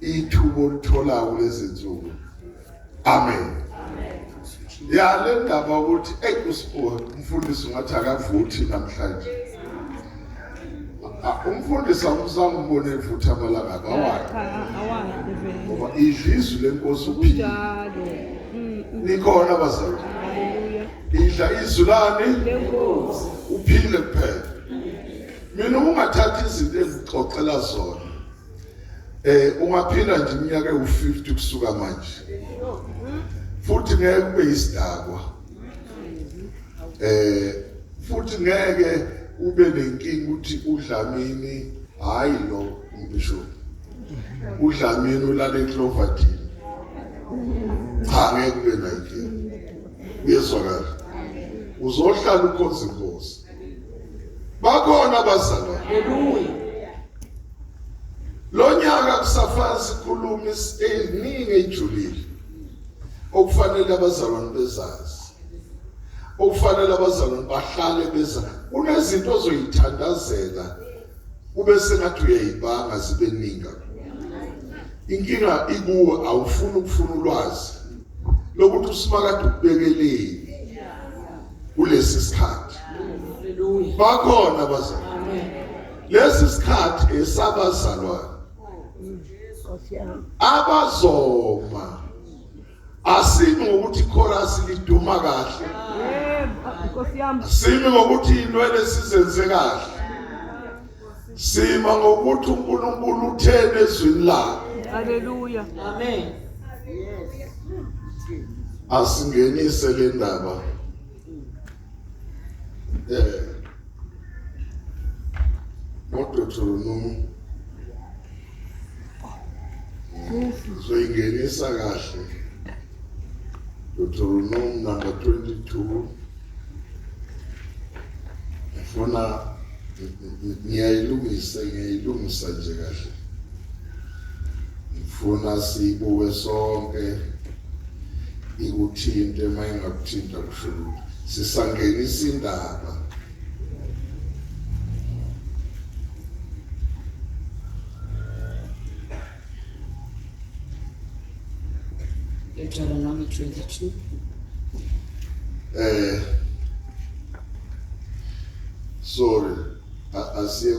ithubo olithola kulezi zinsuku. Amen. Ya le ndaba ukuthi umfundisi ngathi akavuthi namhlanje. Umfundisi awuzange umbone evuthi amalanga awayi. Ngoba idlizwi lenkosi uphile. Nikhona bazali. Idla izulani lenkosi uphile kuphela. Mina ungathatha izinto ezixoxela zona. Ungaphila nje iminyaka ewu50 kusuka manje. Futhi ngeke kube isidakwa. Futhi ngeke ube nenkingi ukuthi uDlamini hayi lo umbisho. uDlamini ulale eCloverton. Cha ngeke kube nenkingi. Uyezwakala. Uzohlala ukhonza inkosi. Bakhona abazalwa. Haleluya. Lo nyaka kusafana sikhuluma esiningi ejulile. Okufanele abazalwane bezazi. Okufanele abazalwane bahlale bezazi. Kunezinto ozoyithandazela ube sengathi uyayibanga zibe ningi. Inkinga ikuwe awufuni ukufuna ulwazi lokuthi usimakade ukubekeleni kulesi sikhathi. Bakhona abazalwane. Lesi sikhathi esabazalwane. Abazoma asimi ngokuthi chorus liduma kahle. Asimi ngokuthi inwele sizenze kahle. Sima ngokuthi uNkulunkulu uthene ezwini lakhe. Haleluya. Amen. Asingenise le ndaba. Deuteronomy. Zoyingenisa kahle. Deuteronomy number 22. Ngifuna ngiyayilungisa nje kahle. Ngifuna sibuke sonke ikuthinte mayingakuthinta kushulu. Sisangenisa indaba. Deuteronomy 22. Sorry, asiye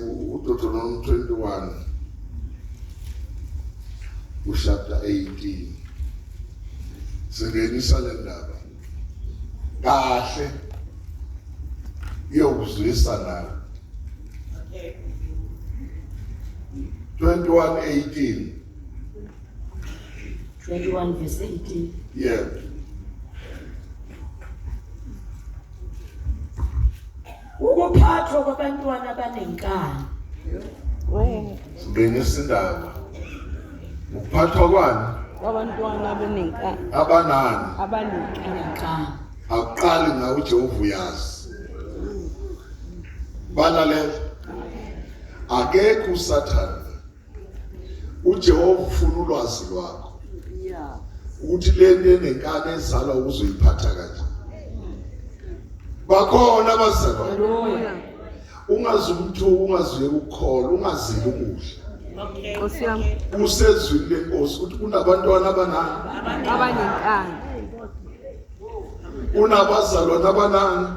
Deuteronomy 21, chapter 18. Singenisa le ndaba kahle yokuzwisa nayo. 21:18. 21 verse 18. Yeah. Ukuphathwa kwabantwana abanenkani. Singenisa indaba. Ukuphathwa kwani? Abantwana abanenkani. Abanenkani. Aqali ngawe uJehova uyazi. Balalela. Akekho uSathane. uJehova ufuna ulwazi lwakho. Ukuthi le nto enenkani ezalwa uzoyiphatha kanjani. Bakhona abazalwane. Ungazi umthuko, ungaziye ukukhola, ungazile ukudla. Nkosi yami. Usezwini lenkosi ukuthi kunabantwana abanenkani. Unabazalwane abanani?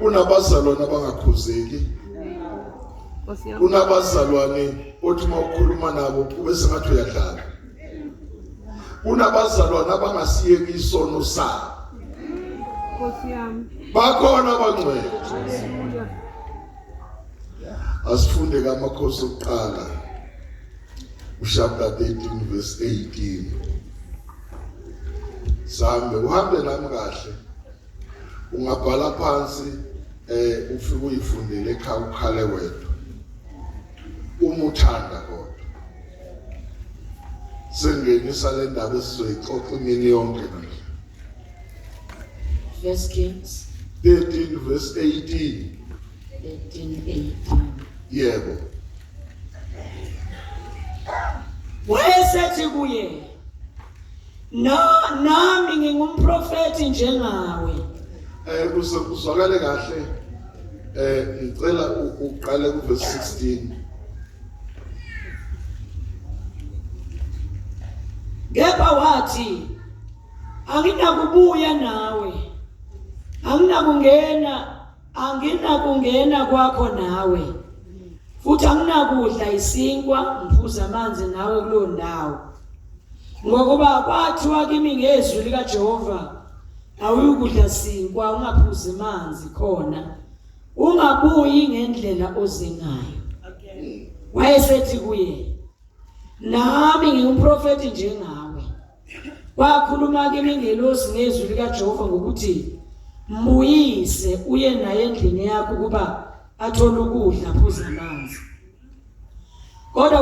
Unabazalwane abangakhuzeki. Nkosi yami. Unabazalwane othi mawukhuluma nabo ube sengathi uyadlala. Unabazalwane abangasiyeki isono sabo. Nkosi yami. Bakhona abangcwele. Asifunde kaMakhosi okuqala chapter 13 verse 18. Sambe uhambe nami kahle. Ungabhala phansi ufike uyifundele ekhaya ukhale wethu. Umuthanda kodwa. Sengenisa le ndaba esizoyixoxa imini yonke manje. First Kings 13 verse 18. 13:18. Yebo. Wayesethi kuye, nami ngingumprofeti njengawe. Kuzwakale kahle. Ngicela uqale ku verse 16. Kepha wathi anginakubuya nawe, anginakungena kwakho nawe, futhi anginakudla isinkwa ngiphuza amanzi nawe kulo ndawo, ngokuba kwathiwa kimi ngezwi likaJehova, awuyukudla sinkwa ungaphuzi amanzi khona, ungabuyi ngendlela oze ngayo. Wayesethi kuye, nami ngingumprofeti njengawe. Wakhuluma kimi ngelosi ngezwi likaJehova ngokuthi, mbuyise uye naye endlini yakho ukuba athole ukudla aphuze amanzi. Kodwa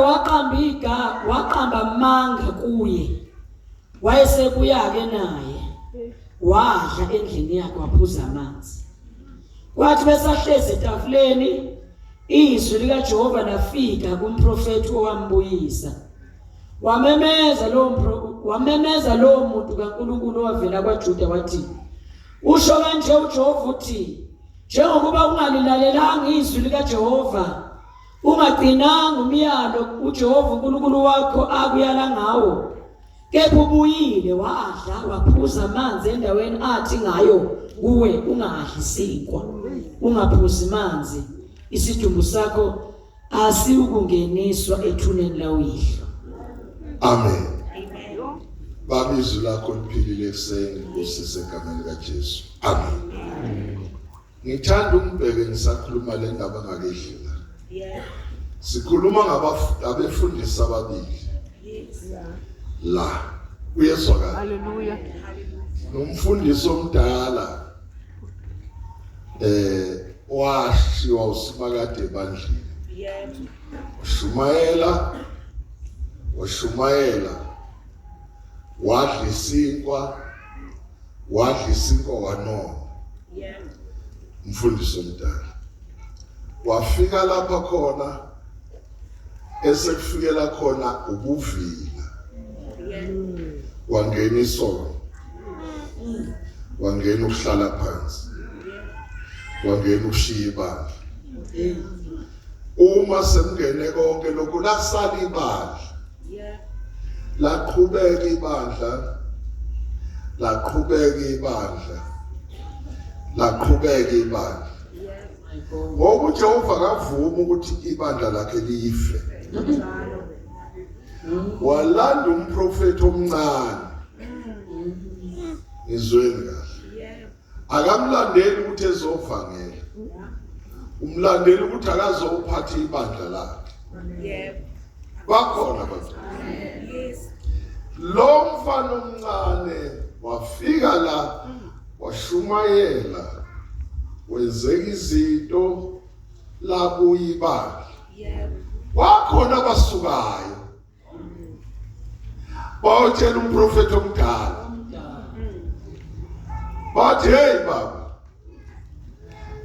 waqamba amanga kuye. Wayesebuya-ke naye, wadla endlini yakhe waphuza amanzi. Kwathi besahlezi etafuleni, izwi likaJehova lafika kumprofeti owambuyisa. Wamemeza lowo muntu kaNkulunkulu owavela kwaJuda wathi, usho kanje uJehova uthi, njengokuba ungalilalelanga izwi likaJehova, ungagcinanga umyalo uJehova uNkulunkulu wakho akuyala ngawo, kepha ubuyile wadla waphuza amanzi endaweni athi ngayo kuwe, ungadli isinkwa, ungaphuzi amanzi, isidumbu sakho asiukungeniswa ethuneni lawihlo. Amen. Baba, izwi lakho liphilile ekuseni, kusesegameni kaJesu. Amen. Ngithanda umbheke ngisakhuluma le ndaba ngakehlela. Sikhuluma ngabefundisi ababili. La uyezwakala. Hallelujah. Nomfundisi omdala washiwa usimakade ebandleni. Washumayela wadla isinkwa wanona. Umfundisi omdala wafika lapha khona, esekufikela khona ubuvila, wangena isono, wangena ukuhlala phansi, wangena ushiya ibandla. Uma semngene konke lokhu lasala ibandla, laqhubeka ibandla. Ngoba uJehova kavuma ukuthi ibandla lakhe life. Walanda umprofeti omncane, izweni kahle, akamlandeli ukuthi ezovangela, umlandeli ukuthi akazophatha ibandla lakhe. Bakhona abantu. Lo mfana omncane wafika la, washumayela, wenzeka izinto, labuya ibandla. Wakhona abasukayo bawutshela umprofeti omdala, bathi, hey baba,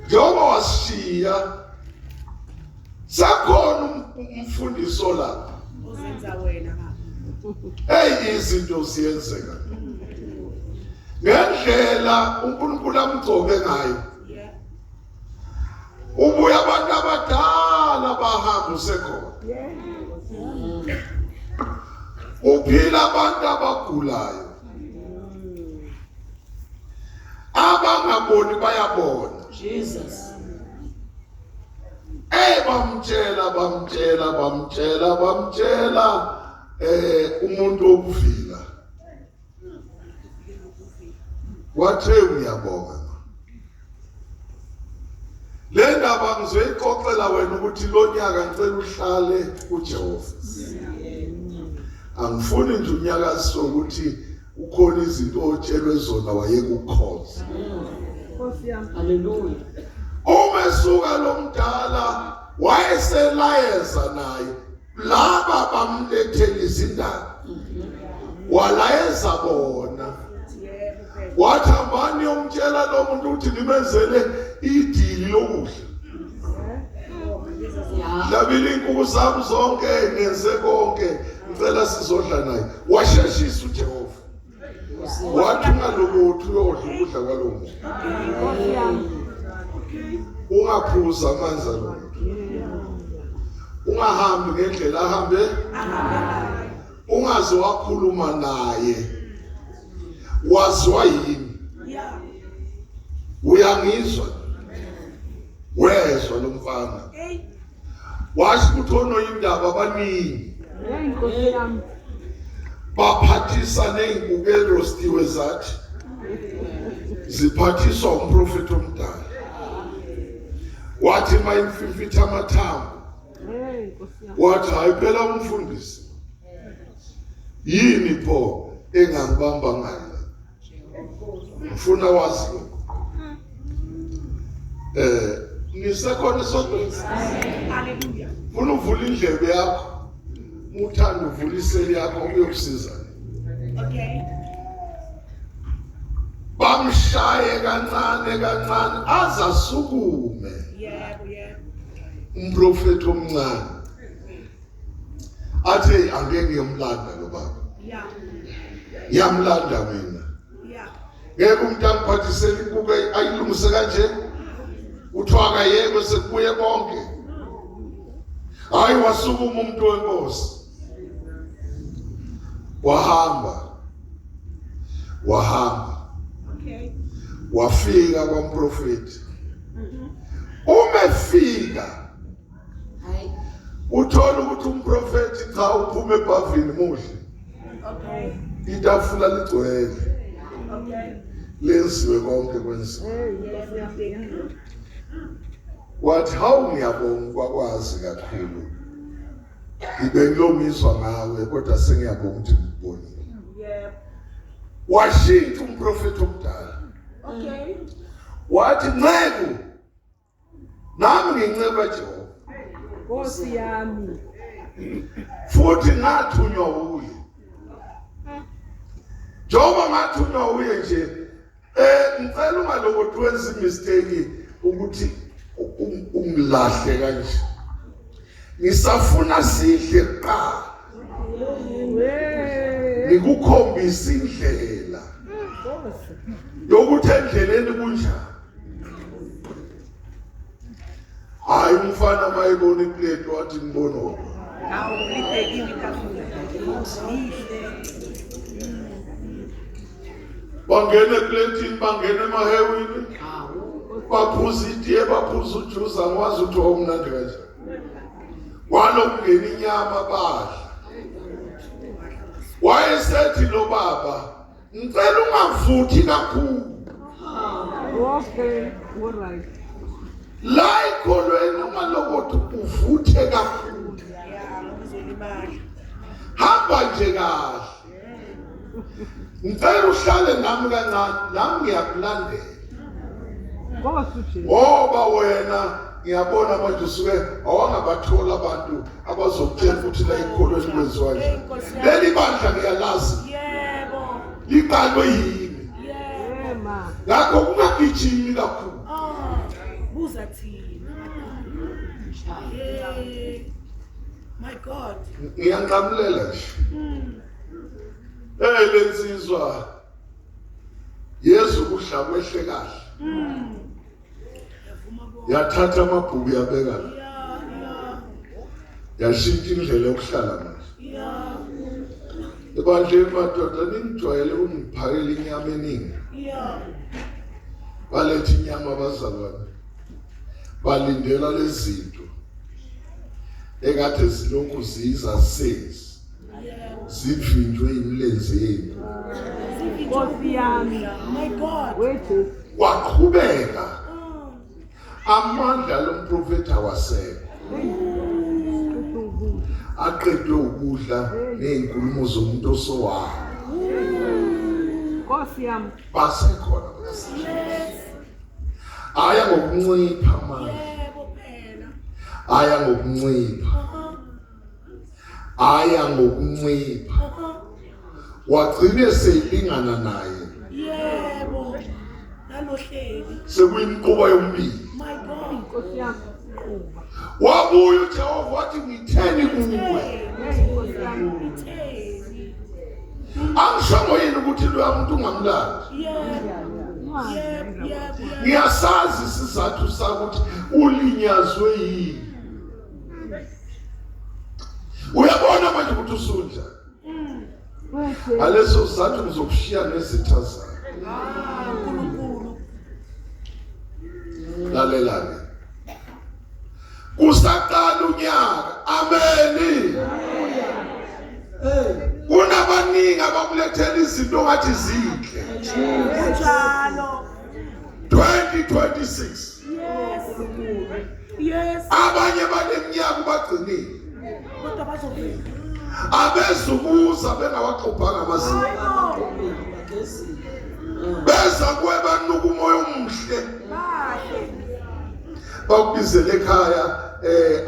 njengoba wasishiya, sakhona umfundisi lapha, Uzenza wena baba. hey, izinto ziyenzeka ngendlela uNkulunkulu amgcobe ngayo. Ubuya abantu abadala bahamba usekhona, uphila abantu abagulayo, abangaboni bayabona. Jesus. Bamtshela umuntu obuvila. Wathe uyabonga. Le ndaba ngizoyixoxela wena ukuthi lo nyaka ngicela uhlale kuJehova. Angifuni nje unyakaziso ukuthi ukhona izinto otshelwe zona wayekukhoza. Nkosi yami. Hallelujah. Uma esuka lo mdala wayeselayeza naye, laba bamlethela izindaba, walayeza bona. Wathambani yomtshela lo muntu ukuthi nimenzele idili lokudla. Labili inkukhu zami zonke, ngenze konke, ngicela sizodla naye. Washeshisa uJehova, wathi ungalokuthu uyodla ukudla kwalo muntu. Nkosi yami. Ungaphuza amanzi alo muntu, ungahambi ngendlela ahambe, ungaze wakhuluma naye wazwa yini Yeah. uyangizwa wezwa lo mfana Hey. washo ukuthi onoyindaba abaningi Hey, Nkosi yami. baphathisa ney'nkukelo stiwe zathi ziphathiswa umprofethi omdala wathi mayimfifitha amathambo Hey, Nkosi yami. wathi hayi phela umfundisi yini pho engangibamba ngayo ngifuna wazi lokho nisekhona sodwa Hallelujah. funa uvula indlebe yakho uthanda uvula iseli yakho kuyokusiza Okay. bamshaye kancane kancane aze asukume Yebo, yebo. umprofethi omncane athi angeke ngiyomlanda lo baba Yeah. yamlanda mina Yeah. ngeke umuntu angiphathisele inkukhu ayilungise kanje uthiwa akayekwe sekubuye konke hayi wasukuma umuntu wenkosi wahamba Okay. wafika kwamprofethi umefika Hayi. uthola ukuthi umprofethi cha uphume ebhavini muhle Okay. itafula ligcwele Okay. lenziwe konke kwenziwe Hey, Nkosi yami. wathi hawu ngiyabonga kwakwazi kakhulu ngibe ngilomizwa ngawe kodwa sengiyabonga ukuthi ngikubonile Yebo. washintsha umprofethi omdala Okay. wathi nceku nami nginceba Jehova Nkosi yami. futhi ngathunywa uye Jehova ngathunywa uye nje ngicela ungalokothi wenza imistake ukuthi ungilahle kanje ngisafuna sidle kuqala Hey. ngikukhombisa indlela Nkosi. yokuthi endleleni kunjani hayi umfana mayibona iplate wathi ngibona Awu libhekile kakhulu. bangena eplatini bangena emahewini Hawu. baphuza itiye baphuza ujuza ngwazi ukuthi wawumnandi kanjani walokungena inyama badla wayesethi lo baba ngicela ungavuthi kakhulu Okay. All right. la ikholweni ungalokothi uvuthe kakhulu Yeah, ngizolimala. hamba nje kahle ngicela uhlale nami kancane nami ngiyakulandela Nkosi nje. ngoba wena ngiyabona manje usuke awangabathola abantu abazokutshela ukuthi la ikholweni kwenziwa nje leli bandla ngiyalazi Yebo. liqalwe yini Yebo. Ema. ngakho kungagijimi kakhulu Buza thina. Yeah. My God. ngiyanqamulela nje lensizwa Yesu kudla kwehle kahle yathatha amabhuku yabeka Yeah, yashintsha indlela yokuhlala manje yeah, ebandleni madoda ningijwayele ungiphakela inyama eningi yeah. baletha inyama abazalwane balindela lezi zinto ekade zilokhu ziza sezi zivinjwe imilenze yenu Nkosi yami. My God. Wait. waqhubeka amandla lomprofethi awasekho aqedwe ukudla ney'nkulumo zomuntu osowayo Nkosi yami. basekhona aya ngokuncipha manje Yebo phela. aya ngokuncipha aya ngokuncipha wagcine seyilingana naye Yebo. Nanohleli. sekuyimquba yombili My God. Nkosi yami. wabuya uJehova wathi ngitheni kuwe Nkosi yami. Ngitheni. angishongo yini ukuthi lo muntu ungamlandi Yebo. ngiyasazi isizathu sakuthi ulinyazwe yini uyabona manje ukuthi usunja aleso sizathu ngizokushiya nezitha zakho. uNkulunkulu. Lalela-ke, kusaqala unyaka, ameni. Kunabaningi abakulethela izinto ongathi zinhle. Njalo. 2026 Yes. abanye baneminyaka ubagcinile, Kodwa bazofika. abezukuza bengawaxophanga amasiko, beza kuwe banuka umoya omuhle, Bahle. bakubizele ekhaya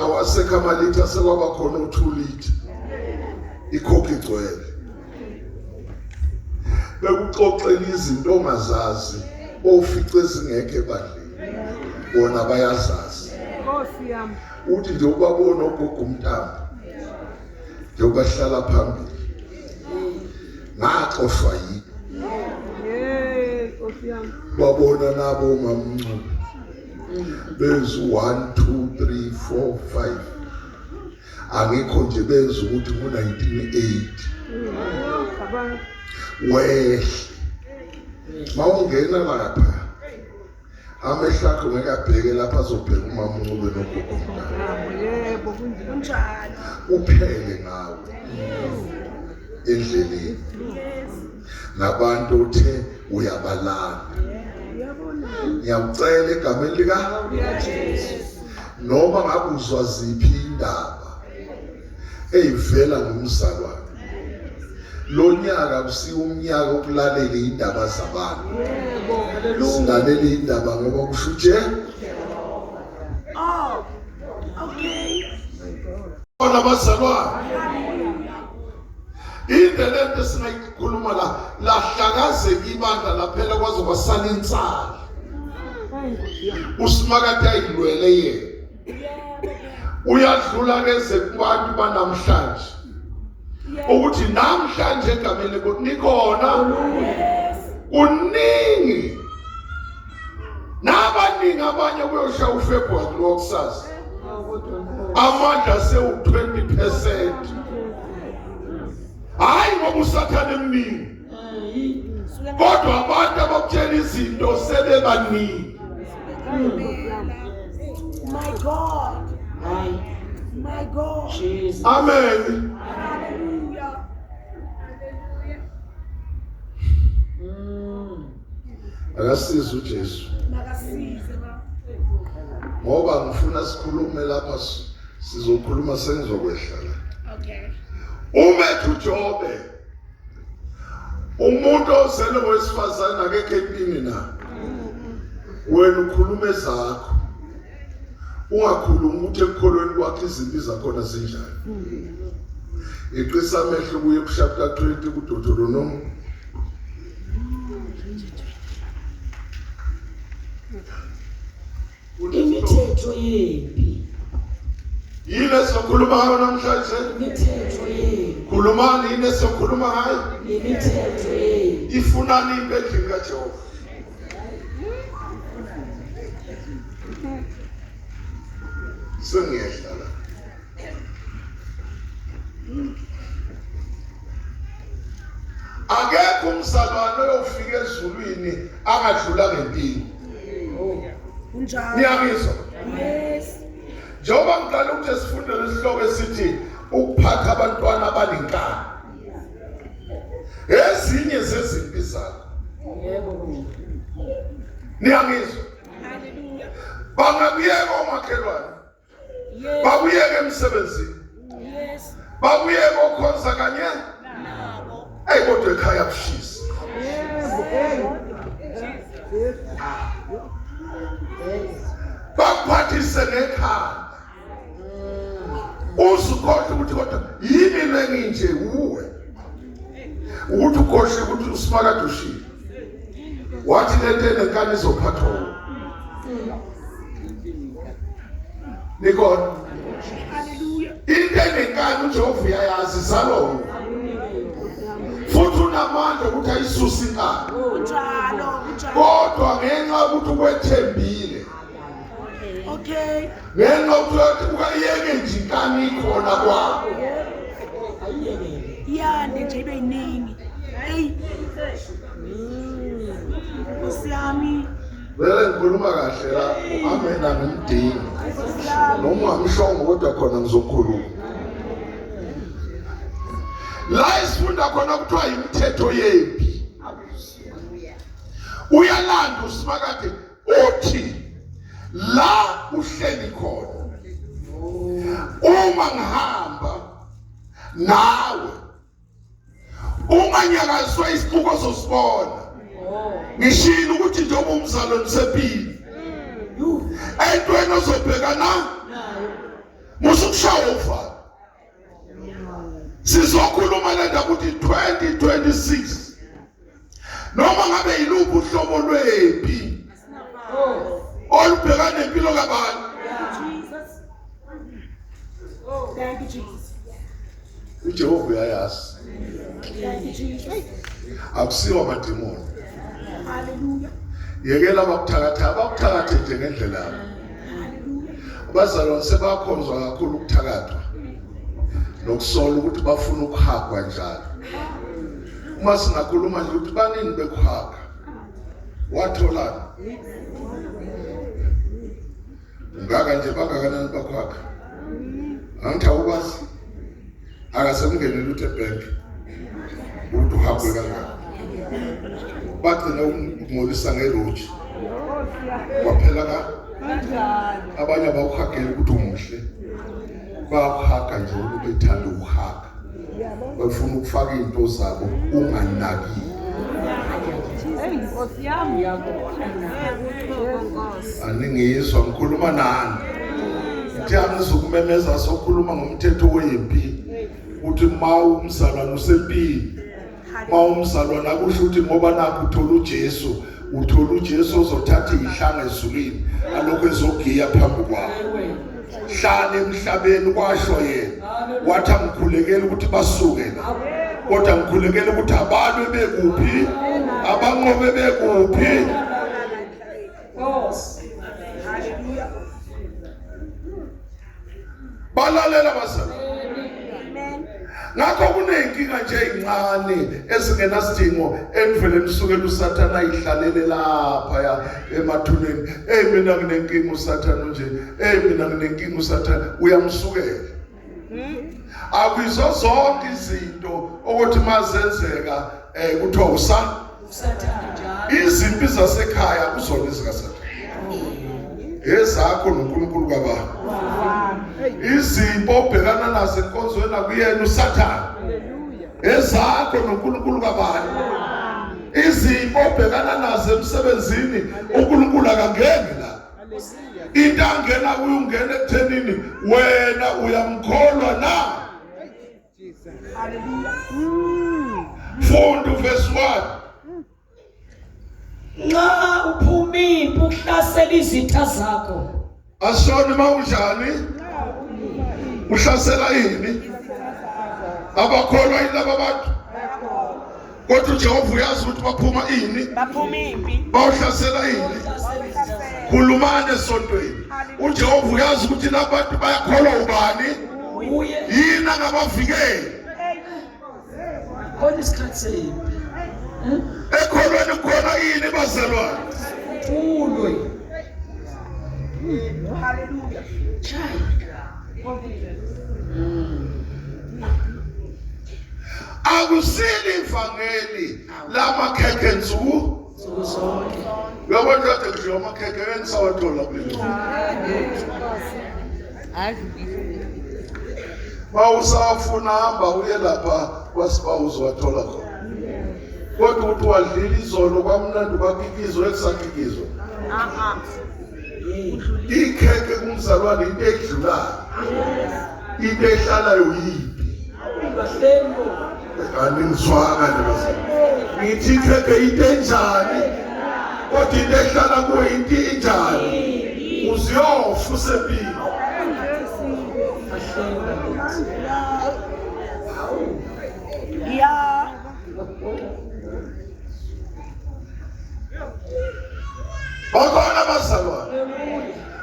awasekho amalitha, sekwaba khona u2 litha ikhokhi igcwele, bekuxoxela izinto ongazazi ofice ezingekho ebandleni, bona bayazazi. Nkosi yami. Uthi nje ubabona ogogo uMntambo njengoba hlala phambili, ngaxoshwa yini, Nkosi yami. babona nabo uMamncube benza 1 2 3 4 5, angikho nje benza ukuthi ngo1980 Cabanga. wehle. Mawungena lapha amehlo akho ngekabheke lapha, azobheka uMamncube nogogo uMntambo, Yebo kunjalo. Kunjalo. uphele ngawe endleleni nabantu uthe uyabalanda. Uyabona. Ngiyacela egameni lika noma ngabe uzwa ziphi indaba eyivela ngumzalwane, lo nyaka kusiyo umnyaka okulalela indaba zabantu, silalele indaba ngoba kusho nje Oh. Okay. bona bazalwane. Indlela esinayikhuluma lahlakazeka ibandla laphela kwaze kwasala insala, uSimakade ayilwele yena, uyadlula keze kubantu banamhlanje ukuthi namhlanje egameni nikhona uningi nabaningi, abanye kuyoshaya uFebruary lokusazi amandla sewu20%. Hayi ngoba usathane emningi, kodwa abantu abakutshela izinto sebebaningi. My God. My God. Amen. Hallelujah. Akasize uJesu Makasize ba. ngoba ngifuna sikhulume lapha, sizokhuluma sengizokwehla la. Okay. Umethu uJobe, umuntu ozele ngowesifazane akekho empini na, wena ukhuluma ezakho, ungakhulumi ukuthi ekukholweni kwakhe izinto zakhona zinjani. Iqisa amehlo kuye kuchapter 20 kuDuteronomy, imithetho yempi, yini esizokhuluma ngayo namhlanje? imithetho yempi, Khulumani, yini esizokhuluma ngayo? imithetho yempi. Ifunani impi endlini kaJehova? Sengiyehla la. Akekho umzalwane oyofika ezulwini angadlula ngempilo. Kunjalo. Niyangizwa? Yes. Njengoba ngiqala ukuthi sifunde lesihloko esithi ukuphatha abantwana abanenkani, ezinye zezimpi zakho. Niyangizwa? Hallelujah. Bangabuyeka omakhelwane, Yes. babuyeke emsebenzini, Yes. babuyeke okhonza kanye, Nabo. kodwa ekhaya kushisa. Bakuphathise nekhanda, uzukhohle ukuthi kodwa yini lenginje uwe, ukuthi ukhohle ukuthi uSimakade ushilo, wathi lento enenkani izophathwa. Nikona Hallelujah. into enenkani uJehova uyayazi izalo, futhi unamandla ukuthi ayisuse inkani, Kunjalo. Kunjalo. kodwa ngenxa yokuthi ukwethembile, Okay. ngenxa yokuthi ukayeke nje inkani ikhona kwakho, yande nje ibe yiningi. Hey. Usiyami. Vele ngikhuluma kahle la, amena ngimdingi. Noma ungamshongo kodwa khona ngizokhuluma. La isifunda khona kuthiwa imithetho yempi. Uyalanda usimakade uthi la uhleli khona. Uma ngihamba nawe unganyakazwa isibuko zosibona. Ngishilo ukuthi njengoba umzalo nisephi. Entweni ozobhekana musukushaya ufana. Sizokhuluma lenda ukuthi 2026 noma ngabe yiluphi uhlobo lwempi olubhekana nempilo kabantu. Thank you, Jesus. uJehova uyayazi. Thank you, Jesus. Akusiwa madimoni. Hallelujah. Yekela abakuthakathe nje ngendlela yabo. Abazalwane sebakhonzwa kakhulu ukuthakathwa nokusola ukuthi bafuna ukuhagwa njalo. Uma singakhuluma nje ukuthi banini bekuhaga watholana ngaka nje bangakanani bakwaga angithi awukwazi akasemngenele ukuthi ebank ukuthi uhagwe kangaka bagcina ukungolisa ngeloji kwaphela ka abanye abawuhagela ukuthi umuhle bayakuhaga nje ukuthi bethanda ukuhaga bafuna ukufaka into zabo unganaki. Aningizwa ngikhuluma nani ngiyazi uzokumemeza sokhuluma ngomthetho wempi uthi umzalwane usempini umzalwane akusho ukuthi ngoba nakho uthola uJesu ozothatha ihlanga ezulwini alokho ezogiya phambi kwakho hlala emhlabeni kwasho yena wathi angikhulekela ukuthi basuke la kodwa ngikhulekela ukuthi abantu bekuphi abanqobe bekuphi. Balalela basana. Ngakho kunenkinga nje ezincane ezingenasidingo emvele nisukela uSathana ayihlalele lapha ya emathuneni. Mina nginenkinga uSathana nje. Mina nginenkinga uSathana uyamsukela. Akuyizo zonke izinto ukuthi mazenzeka kuthiwa uSathana njalo. Izimpi zasekhaya kuzona ezikaSathana. Ezakho noNkulunkulu kababa. Izimpo obhekana nazo enkonzweni akuyena uSathana. Ezakho noNkulunkulu kabani. Izimpo obhekana nazo emsebenzini uNkulunkulu akangeni la. Into angena uyungena ekuthenini wena uyamkholwa na. Funda verse 1. Nxa uphumile ukuhlasela izitha zakho. Asona mawunjani? Uhlasela yini? Abakholwa yini laba bantu? Kodwa uJehova uyazi ukuthi baphuma ini? Baphuma impi. Bawuhlasela yini? Khulumane esontweni. uJehova uyazi ukuthi labantu bayakholwa ubani? Yini angabavikeli? Khona isikhathi sempi. Ekholweni khona yini bazalwane? Ulwe. Hallelujah. Akusili ivangeli lamakhekhe nsuku zonke. Uyabona ukuthi nje amakhekhe engisawathola kuleli. Mawusafuna hamba uye lapha kwasibawuzo wathola khona. Kodwa uthi wadlila izolo kwamnandi kwakikizwa ekusakikizwa. Ikhekhe kumzalwane into edlulayo. Into ehlalayo yiphi? Aningizwanga nje. Ngithi ikhekhe into enjani? Kodwa into ehlala kuwe into enjani? Uziyofa usempilo. Yeah. Bakhona bazalwane.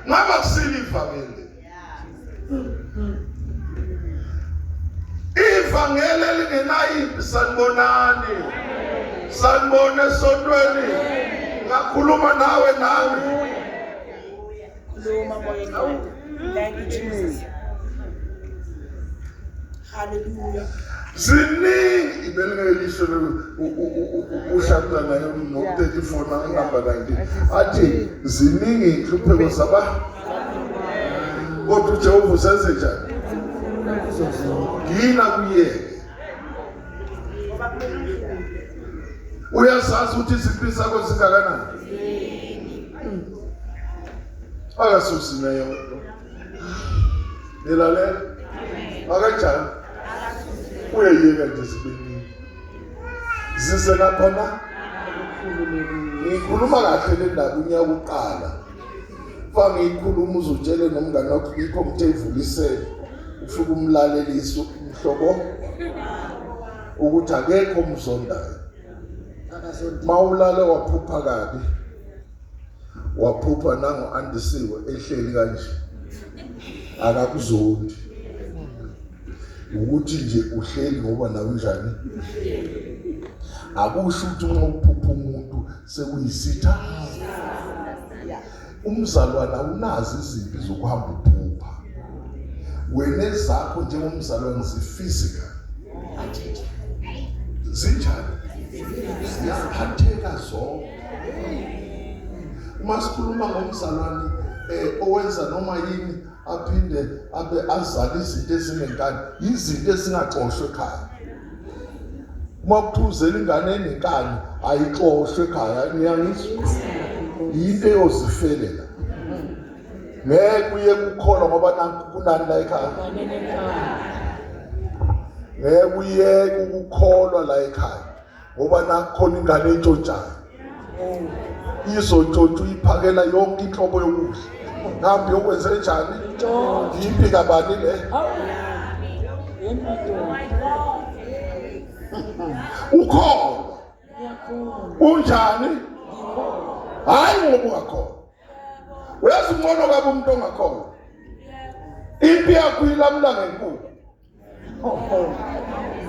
Ngaba kusili ivangeli. ivangeli elingenayimpi sanibonani. Sanibona esontweni. Ngakhuluma nawe nami. Khuluma moya kaNkulunkulu. Thank you Jesus. Hallelujah. Ziningi ibelingelisho ushaka nayo no 34 na number 19 athi ziningi inhlupheko zaba kodwa uJehova usenze njani yina kuyeke uyasazi ukuthi iziphi sakho zingakanani akasusi nayo nilalela akanjani uyayeka nje sibeni zise lapha na ngikhuluma kahle le ndaba unyaka uqala fa ngikhuluma uzotshele nomngane wakho ikho mtevulise ufika umlalelisi umhlobo ukuthi akekho umzondayo mawulale waphupha kabi waphupha nango andisiwe ehleli kanje akakuzondi ukuthi nje uhleli ngoba nawe njani akusho ukuthi uma uphupha umuntu sekuyisitha umzalwana unazi izinto zokuhamba uphupha wena zakho njengomzalwana ziphysical zinjani ziyaphatheka zonke uma sikhuluma ngomzalwane owenza noma yini aphinde abe azali izinto ezinenkani izinto ezingaxoshwe ekhaya uma kuthuzela ingane enenkani ayixoshwe ekhaya ngiyangizwa into yozifelela ngeke uye kukholwa ngoba kunani la ekhaya ngeke uye ukukholwa la ekhaya ngoba nakhona ingane entshontshayo izontshontsha uyiphakela yonke inhlobo yokudla ngambi yokwenza njani yiphi kabani le ukholwa unjani hayi ngoba ungakholwa uyazi ngcono kabi umuntu ongakholwa impi yakho ilamla ngenkulu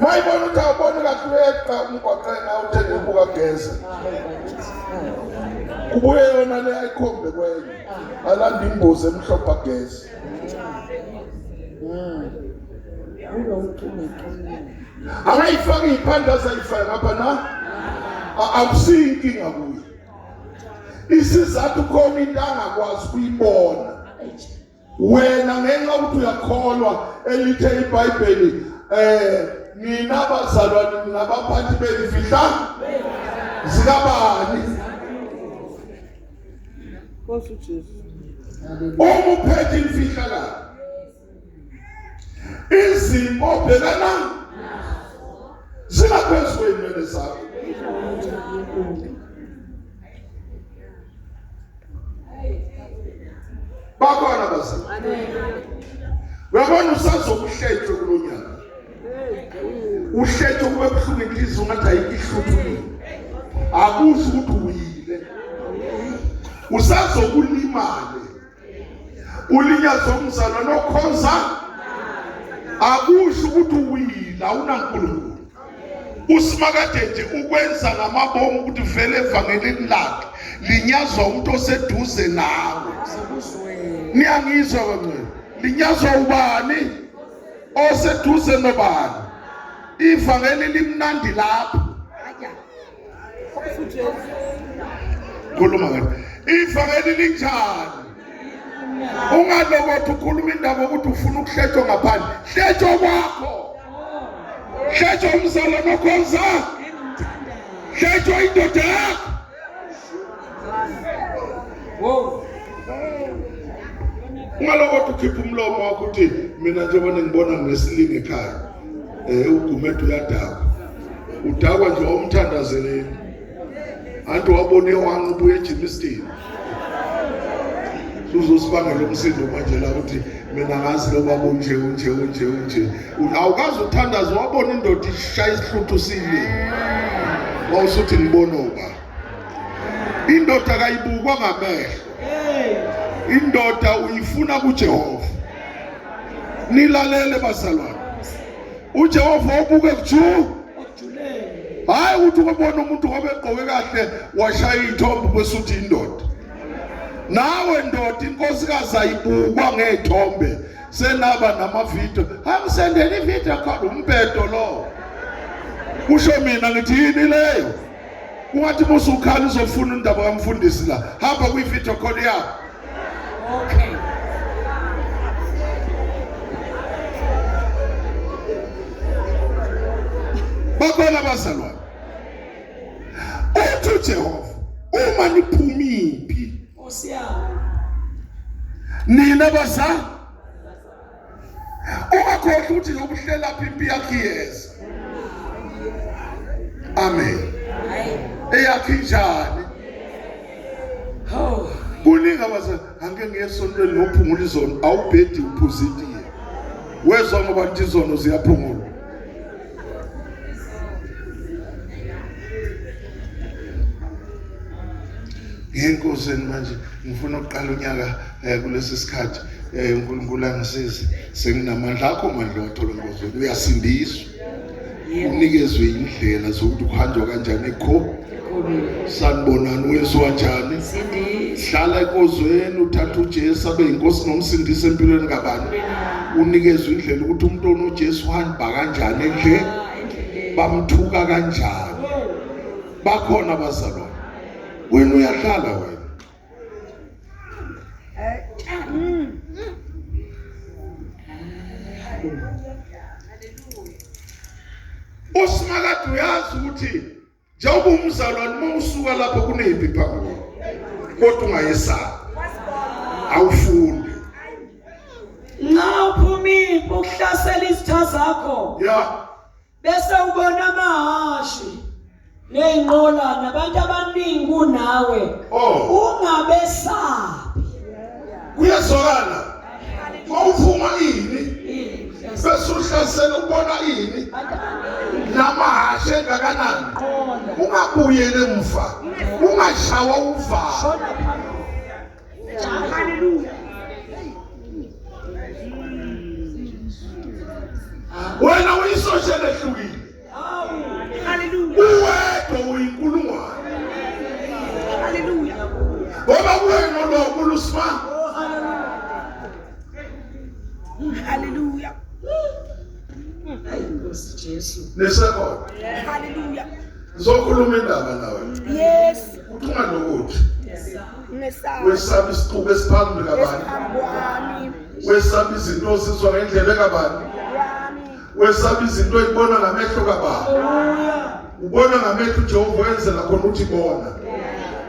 mayibona ukuthi awuboni kahle uyeqa umgwaqeni awuthenge imbuka geze kubuye yona le ayikhombe kwenye alanda imbuzi emhlopha gezi angayifaka iphanda zayifaka ngapha na akusinkinga kuyo isizathu khona into angakwazi kuyibona wena ngenxa ukuthi uyakholwa elithe iBhayibheli mina bazalwane ngabaphathi bezifihla zikabani Nkosi uJesu. umuphethe imfihlakalo izimo obhekana zingaphezu kwey'mele zakho bakhona bazalwane uyabona usazokuhletshwa kulo nyaka uhletshwa kube buhlungu inhliziyo ungathi ayikho ihluthulile akusho ukuthi uyile usazokulimale ulinyazwa umzalwane okhonza akusho ukuthi uwile awunankulunkulu usimakade nje ukwenza ngamabomu ukuthi vele evangelini lakhe linyazwa umuntu oseduze nawe niyangizwa kancane linyazwa ubani oseduze nobani ivangeli limnandi lapho Nkosi uJesu. khuluma ngani ivangeli linjani ungalobothi ukhuluma indaba ukuthi ufuna ukuhletshwa ngaphandle hletshwa kwakho hletshwa umzalwane okhonza hletshwa indoda yakho ungalobothi ukhipha umlomo wakho uthi mina njengoba ngibona nginesilinge ekhaya uGumede uyadakwa udakwa nje wawumthandazeleni anti wabone wangu ubuye eJimistini uzosibangela umsindo manje la ukuthi mina ngazi lo baba unje awukazi uthandaza wabona indoda ishaya isihluthu sile wawusuthi ngibona uba indoda kayibukwa ngamehlo indoda uyifuna kuJehova nilalele bazalwane uJehova ubuke kuju ojulele hayi ukuthi ubona umuntu ngoba egqoke kahle washaya ithombe bese uthi indoda nawe ndoda inkosikazi ayibukwa ngezithombe senaba namavidiyo angisendele ividiyo khona umbhedo lo kusho mina ngithi yini leyo ungathi musukhala uzofuna indaba kamfundisi la hamba kwividiyo khona yakho okay bakhona abazalwane uthi uJehova uma niphumiphi osiyami nina bazali ungakhohlwa ukuthi nokuhlela phi impi yakhe iyeza amen eyakhe njani oh kuningi abazali angeke ngiye esontweni nophungula izono awubhedi uphuzitiye wezwa ngoba nti izono ziyaphungula ngenkosini manje ngifuna ukuqala unyaka kulesi sikhathi uNkulunkulu angisize senginamandla akho mandla wathola ngozweni uyasindiswa unikezwe indlela zokuthi kuhanjwa kanjani ekho sanibonani uyesu kanjani hlala enkozweni uthatha uJesu abe inkosi nomsindisi empilweni kabani unikezwe indlela ukuthi umuntu onoJesu uhamba kanjani endle bamthuka kanjani bakhona abazalwane wena uyahlala wena usimakade uyazi ukuthi njengoba umzalwane uma usuka lapho kuneziphi phakathi kodwa ungayesabi awufunde nxa uphumile ukuhlasela izitha zakho ya bese ubona amahashi neyinqola nabantu abaningi kunawe ungabesabi kuyezwakala mawuvuma ini bese uhlasela ubona ini namahashe engakanani ungabuyele emva ungashawa uvalo Hallelujah. wena uyisoshele ehlukile Hallelujah. uwedwa uyinkulungwane Hallelujah. ngoba wena lo kulusima Hallelujah. ayinkosi Jesu nesekona Hallelujah. ngizokhuluma indaba nawe Yes. uthunga nokuthi Ngesawa. wesaba isiqubu esiphambili kabani Esihambwami. wesaba izinto ozizwa ngendlebe kabani Yami. wesaba izinto oyibona ngamehlo kabani ubona ngamehlo uJehova wenzela khona ukuthi bona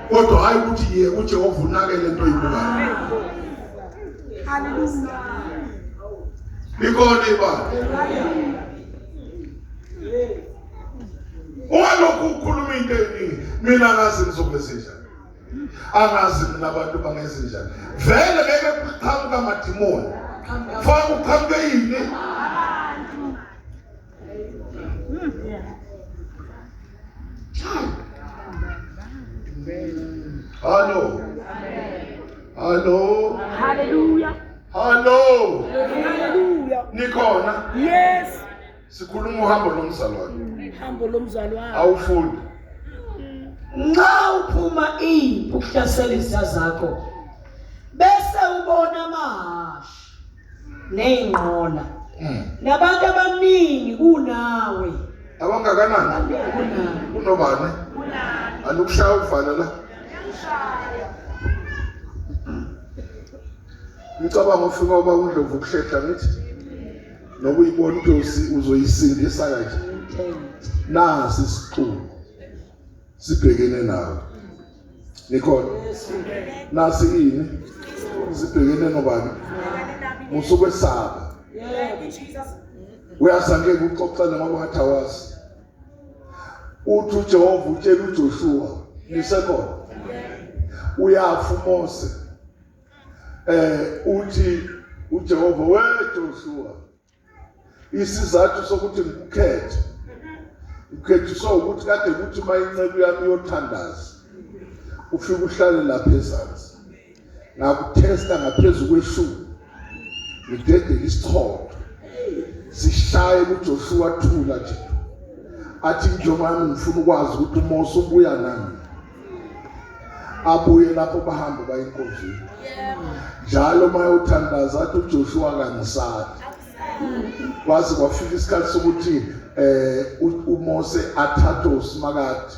kodwa hayi ukuthi ye uJehova unake lento oyibukayo Hallelujah. likhona ibani ungalokhu ukhuluma into eningi mina ngazi ngizokwenza njani angazi mina abantu bangenza njani vele ngeke kuqhamuka amadimoni faka uqhamuke yini hallo hallo Hallelujah. hallo Hallelujah. nikhona Yes. sikhuluma uhambo lomzalwane Hambo lomzalwane. awufundi nxa uphuma impi ukuhlasela izitha zakho bese ubona amahashi neyinqola nabantu abaningi kunawe abangakanani kunobani alukushaya uvalo la ngicabanga ufika uba uNdlovu ukuhlehla ngithi noba uyibona ukuthi uzoyisindisa kanje nasi isiqubu sibhekene nawe nikhona nasi ini sibhekene nobani musukwesaba uyasangeke uxoxana ngoba ngathawazi uthi uJehova utshela uJoshua nisekhona uyafa uMose uthi uJehova weJoshua isizathu sokuthi ngikukhethe ukhethiswa ukuthi kade kuthi mayinceku yami yothandaza ufike uhlale lapha ezantsi ngakuthesta ngaphezulu kweshumi ngidedele isichotho sishaye uJoshua thula nje athi njengoba ngifuna ukwazi ukuthi uMose ubuya nami abuye lapho bahamba bayinkonzweni njalo mayothandaza athi uJoshua kangisathi kwaze kwafika isikhathi sokuthi uMose athathe uSimakade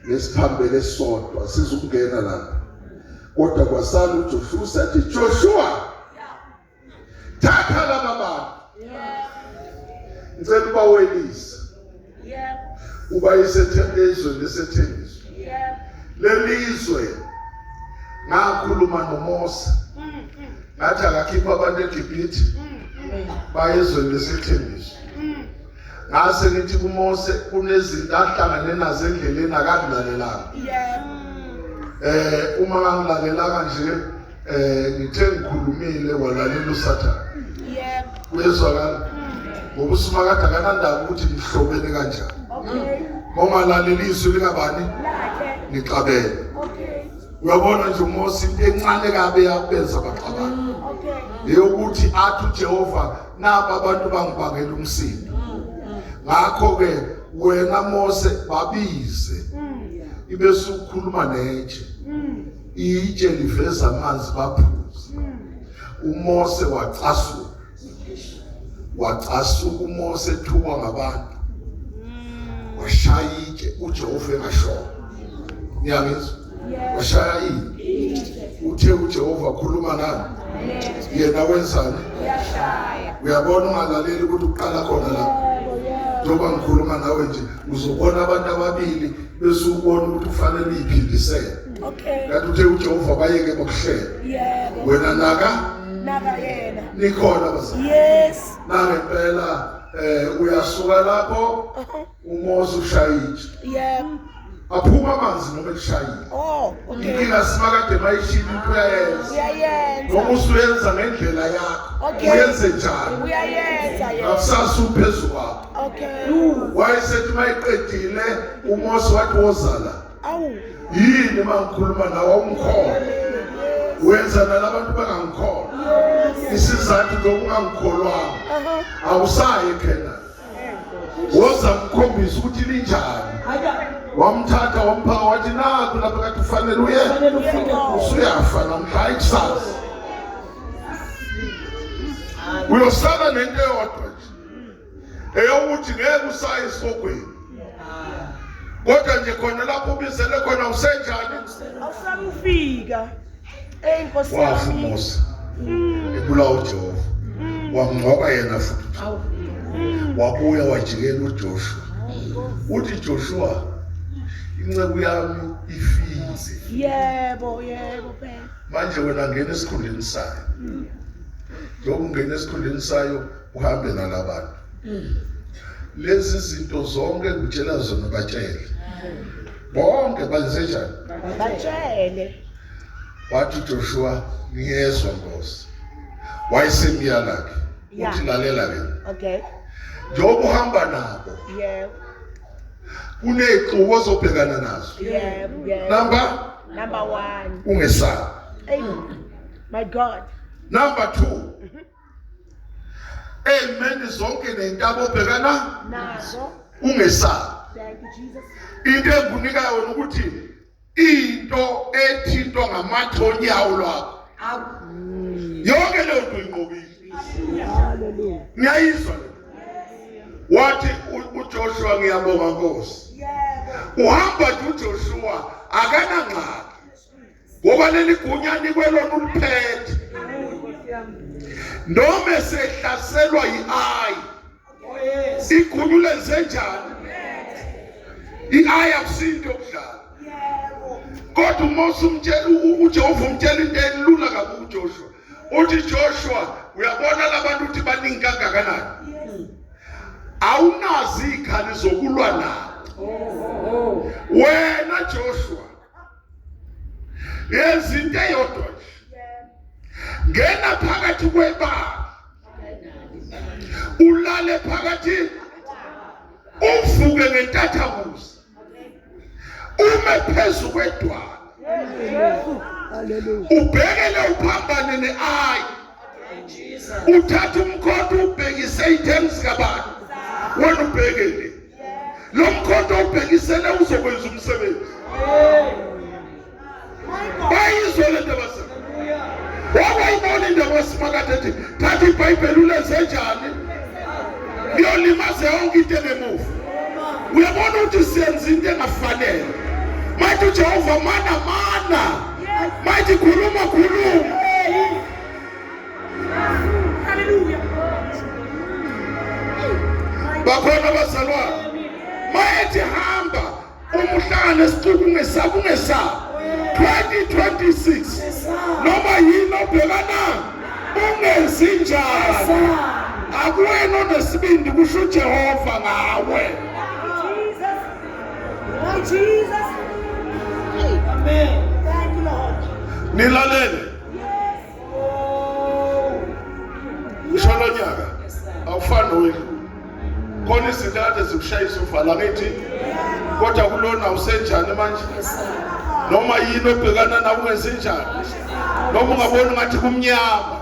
lesiphambele esodwa sizokungena lapha kodwa kwasala uJoshua usethi Joshua thatha laba bantu ngicela uba welise uba isethembezwe lesethembiso lelizwe ngakhuluma noMose ngathi akakhipha abantu eGibhithe bayezweni lesethembiso ngase ngithi kuMose kunezinto ahlangane nazo endleleni akakulalelanga uma ngangilalelanga nje ngithe ngikhulumile walalela uSathane uyezwakala ngoba uSimakade akanandaba ukuthi nihlobene kanjani ngomalaleli izwi likabani nixabene uyabona nje uMose into encane kabe yabenza baxabana eyokuthi athi uJehova napa abantu bangibangela umsindo ngakho ke wena Mose babize ibe sukhuluma netshe itshe liveza amanzi baphuza uMose wacasuka uMose ethuka ngabantu washaya itshe uJehova engashona ngiyangizwa washaya uthe uJehova khuluma nami yena wenzani uyabona ungalaleli ukuthi uqala khona lapho njengoba ngikhuluma nawe nje uzobona abantu ababili bese ubona ukuthi kufanele iphindisele kanti uthe uJehova bayeke bokuhlela wena naka yena nikhona basa nangempela uyasuka lapho uMose ushayitshe aphuma amanzi noma ekushayile inkinga Simakade mayishini uyayenza noma usuyenza ngendlela yakho uyenze njani akusasa uphezulu kwakho wayesethi mayiqedile uMose wathi wozala yini mangikhuluma nawe umkhona wenza nalabantu bangangikholwa isizathu lokungangikholwanga awusaye ekhena woza mkhombisa ukuthi linjani wamthatha wamphaka wathi naku lapha kade kufanele usuyafa namhla ikusasa uyosala nento eyodwa nje eyokuthi ngeke usaye esokweni kodwa nje khona lapho ubizele khona usenjani awusamufika enkosi yami wafumosa ebulawa uJehova wamngcwaba yena futhi wabuya wajikela uJoshua uthi Joshua inceku yami ifize yebo phela manje wena ngena esikhundleni sayo ngena esikhundleni sayo uhambe nalabantu lezi zinto zonke ngitshela zona batshele bonke benze njani batshele wathi Joshua ngiyezwa Nkosi wayesemya lakhe uthi lalela ke njengoba uhamba nabo kunexubo ozobhekana nazo number 1 ungesabi my God number 2 amen zonke nentabo obhekana nazo ungesabi thank you Jesus into engunika yona ukuthi into ethintwa ngamathonyawo lwakho yonke leyo nto inqobile hallelujah ngiyayizwa wathi uJoshua ngiyabonga Nkosi uhamba nje uJoshua akanangxaki ngoba leli gunyani kwelona uliphethe noma sehlaselwa yiAyi igunya lenze njani iAyi akusinto yokudlala kodwa uMose umtshela uJehova umtshela into elula kakhulu uJoshua uthi Joshua uyabona labantu ukuthi baningi kangakanani awunazi ikhali zokulwa nabo wena Joshua yenza into eyodwa ngena phakathi kwebala ulale phakathi uvuke ngentathakusa ume phezu kwedwala ubhekele uphambane neAyi uthatha umkhonto ubhekise items kabantu wena ubhekele lo mkhonto ubhekisele uzokwenza umsebenzi bayizwe le ndaba se wawayibona indaba esimakade ethi thatha iBhayibheli ulenze njani liyolimaza yonke into engemuva uyabona ukuthi siyenza into engafanele mayithi uJehova mana mayithi khuluma Hallelujah. bakhona bazalwane mayithi hamba umhlangano esicuku ungesabi 2026 noma yini obhekana ungenzi njani akuwena onesibindi kusho uJehova ngawe Jesus. My Jesus. Amen. Thank you, Lord. nilalele ngisholo nyaka awufani wethu khona izinto kade zikushayisa uvala ngithi kodwa kulona usenjani manje noma yini obhekana nawe ungenzi njani noma ungabona ngathi kumnyama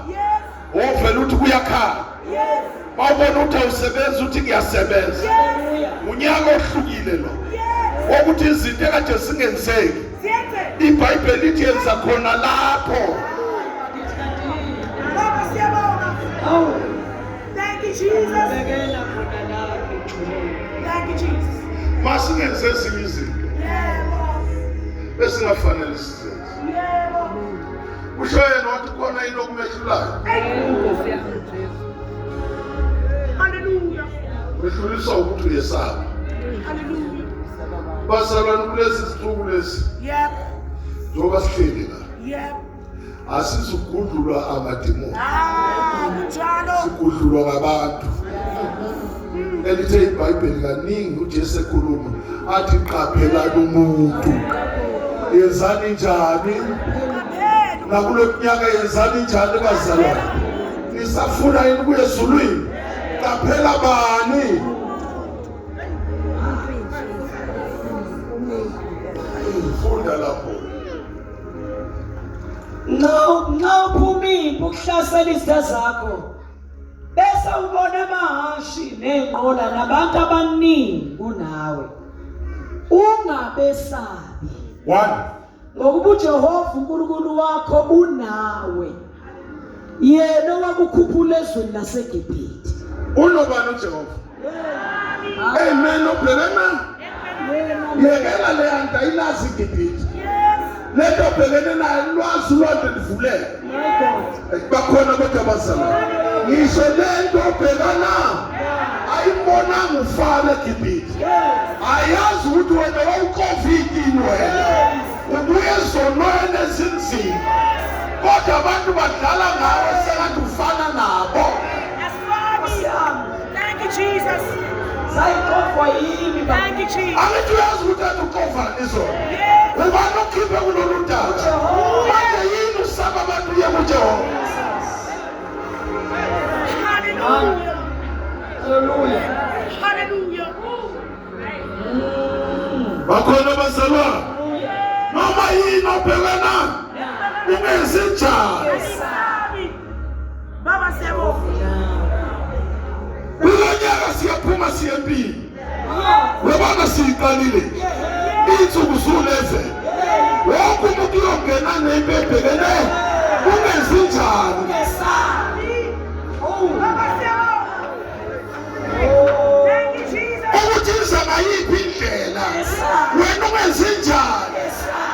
ovela uthi kuyakhala bawubona ukuthi awusebenzi uthi kuyasebenza unyaka ohlukile lo wokuthi izinto ekade singenzeki iBhayibheli ithi yenza khona lapho Baba siyabonga. Awu. Thank you, Jesus. Bekela khona lapho ejuleni. Thank you, Jesus. masingenze ezinye izinto Yebo. besingafanele sizenze Yebo. usho yena wathi khona into okumehlulayo Hallelujah. mehluliswa ukuthi uyesaba Hallelujah. bazalwane kulesi sicuku lesi Yep. njengoba sihleli la Yep. asizugudlulwa amadimoni Kunjalo. sigudlulwa ngabantu elithe iBhayibheli kaningi uJesu ekhuluma athi qaphelani umuntu yenzani njani Amen. nakulo nyaka yenzani njani bazalwane nisafuna yini kuye ezulwini qaphela bani funda lapho Nxa uphuma impi ukuhlasela izitha zakho bese ubona amahashi nenqola nabantu abaningi kunawe ungabesabi 1 ngokuba uJehova uNkulunkulu wakho unawe yena owakukhuphula ezweni laseGibhithe. unobani uJehova amen obhekana yekela le anta ilazi iGibhithe leto bhekene nayo lwazi lonke livuleke bakhona kodwa bazalwane ngisho lento obhekana ayibonanga ufana eGibhithe ayazi ukuthi wena wawuCovid wena ubuye ezonweni ezinzima kodwa abantu badlala ngawe sengathi ufana nabo That's funny. Thank you, Jesus. Sayikhohlwa yini ba? Thank you, Jesus. angithi uyazi ukuthi athi uCovid izona ubani okhiphe kulolu daba manje yini usaba abantu uye kuJehova Hallelujah. Hallelujah. Hallelujah. bakhona bazalwane noma yini obhekana ungenzi njani Baba siyabonga. kulonyaka siyaphuma siyempini webanga siyiqalile insuku zuleze wonke umuntu uyongena nempi ebhekene ungenzi njani Baba siyabonga. Thank you, Jesus. ukuthi iza ngayiphi indlela wena ungenzi njani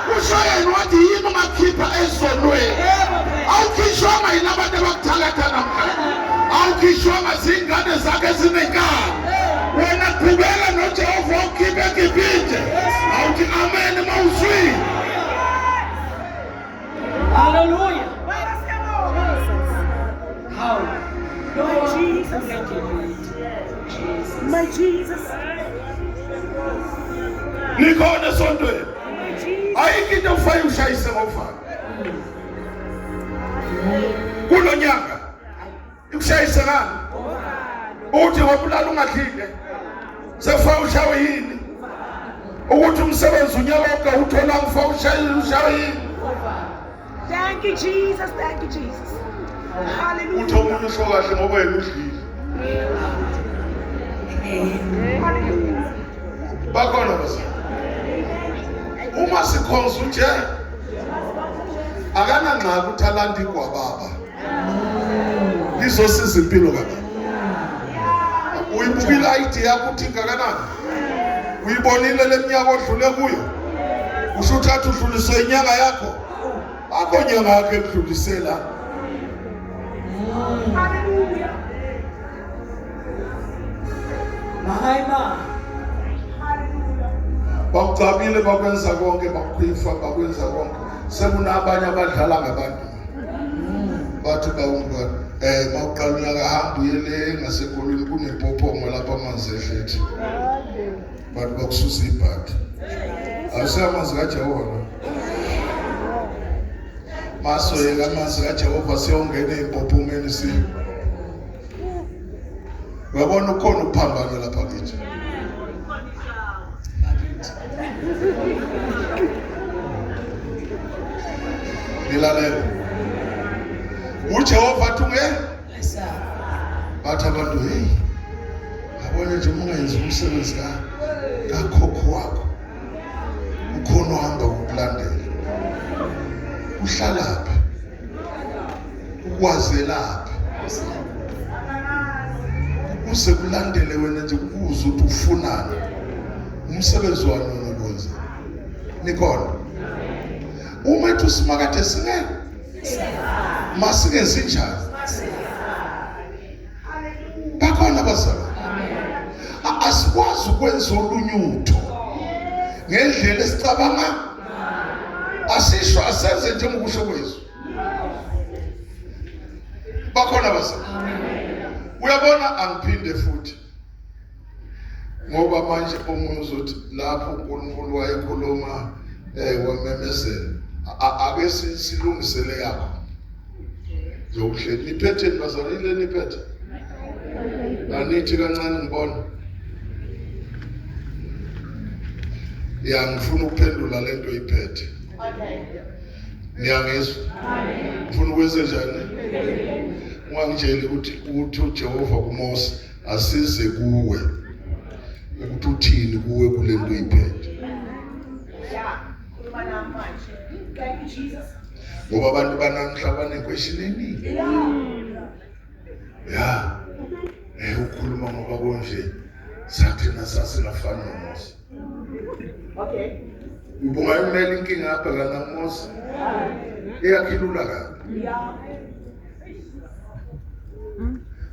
kusho yena wathi yini ungakhipha ezonweni awukhishwanga yini abantu abakuthalatha namhlanje awukhishwanga zingane zakhe ezinenkani wena qhubeka noJehova ukhiphe eGibhithe awuthi amen mawuzwile Hallelujah. Baba siyabonga. How? My Jesus. My Jesus. nikhona esontweni My Jesus. ayikho into ufake ushayise ngofana kulo nyaka ikushayise ngani uthi ngobulala ungadlile sefaka ushawe yini ukuthi umsebenzi unyaka wonke uthola ngifaka ushawe yini Thank you, Jesus. Thank you, Jesus. Hallelujah. uthi omunye usho kahle ngoba yena udlile. Hallelujah. Bakhona basa. Uma sikhonza uje akana ngxa kuthalanta igwababa. Lizosiza impilo kababa. Uyibukile idea yakho uthi kangakanani? Uyibonile leminyaka odlule kuyo? Usho uthatha udluliswe inyanga yakho. Akho nyanga yakho ekudlulisela. Hallelujah. Mahayima. Bakucabile bakwenza konke bakukhwifa bakwenza konke. Sekunabanye abadlala ngabantu. Bathi bawungwa mawuqala unyaka hamba uyele ngasekolweni kunepophongo lapha amanzi ehlethi. Bantu bakususa ibhadi. Awusamanzi kaJehova. Masoyeka amanzi kaJehova siyongena empophomeni si. Wabona ukhona uphambano lapha kithi. Nilalela. uJehova thunge bathi abantu hey abone nje ungenza umsebenzi kakhokho wakho ukhona uhamba ukulandela uhlalaphi ukwazelaphi use kulandele wena nje ukuze ukuthi ufunani umsebenzi wani onokwenza nikhona uma ethi usimakade singeke masingenzi njani bakhona bazalwane asikwazi ukwenza olunyutho ngendlela esicabanga asisho asenze njengokusho kwethu bakhona bazalwane uyabona angiphinde futhi ngoba manje omunye uzothi lapho uNkulunkulu wayekhuluma wamemezela ake silungisele yakho zokuhleli niphethe bazalwane ile niphethe anithi kancane ngibona ya ngifuna ukuphendula lento iphethe niyangizwa ngifuna ukwenza njani ungangitsheli ukuthi uJehova kuMose asize kuwe ukuthi uthini kuwe kulento iphethe Thank you, Jesus. ngoba abantu banamhla banequestion eningi ya ukhuluma ngoba konje sathina sasingafani noMose Okay. ubungayimela inkinga abhekana noMose iyakhilula kabi Yeah.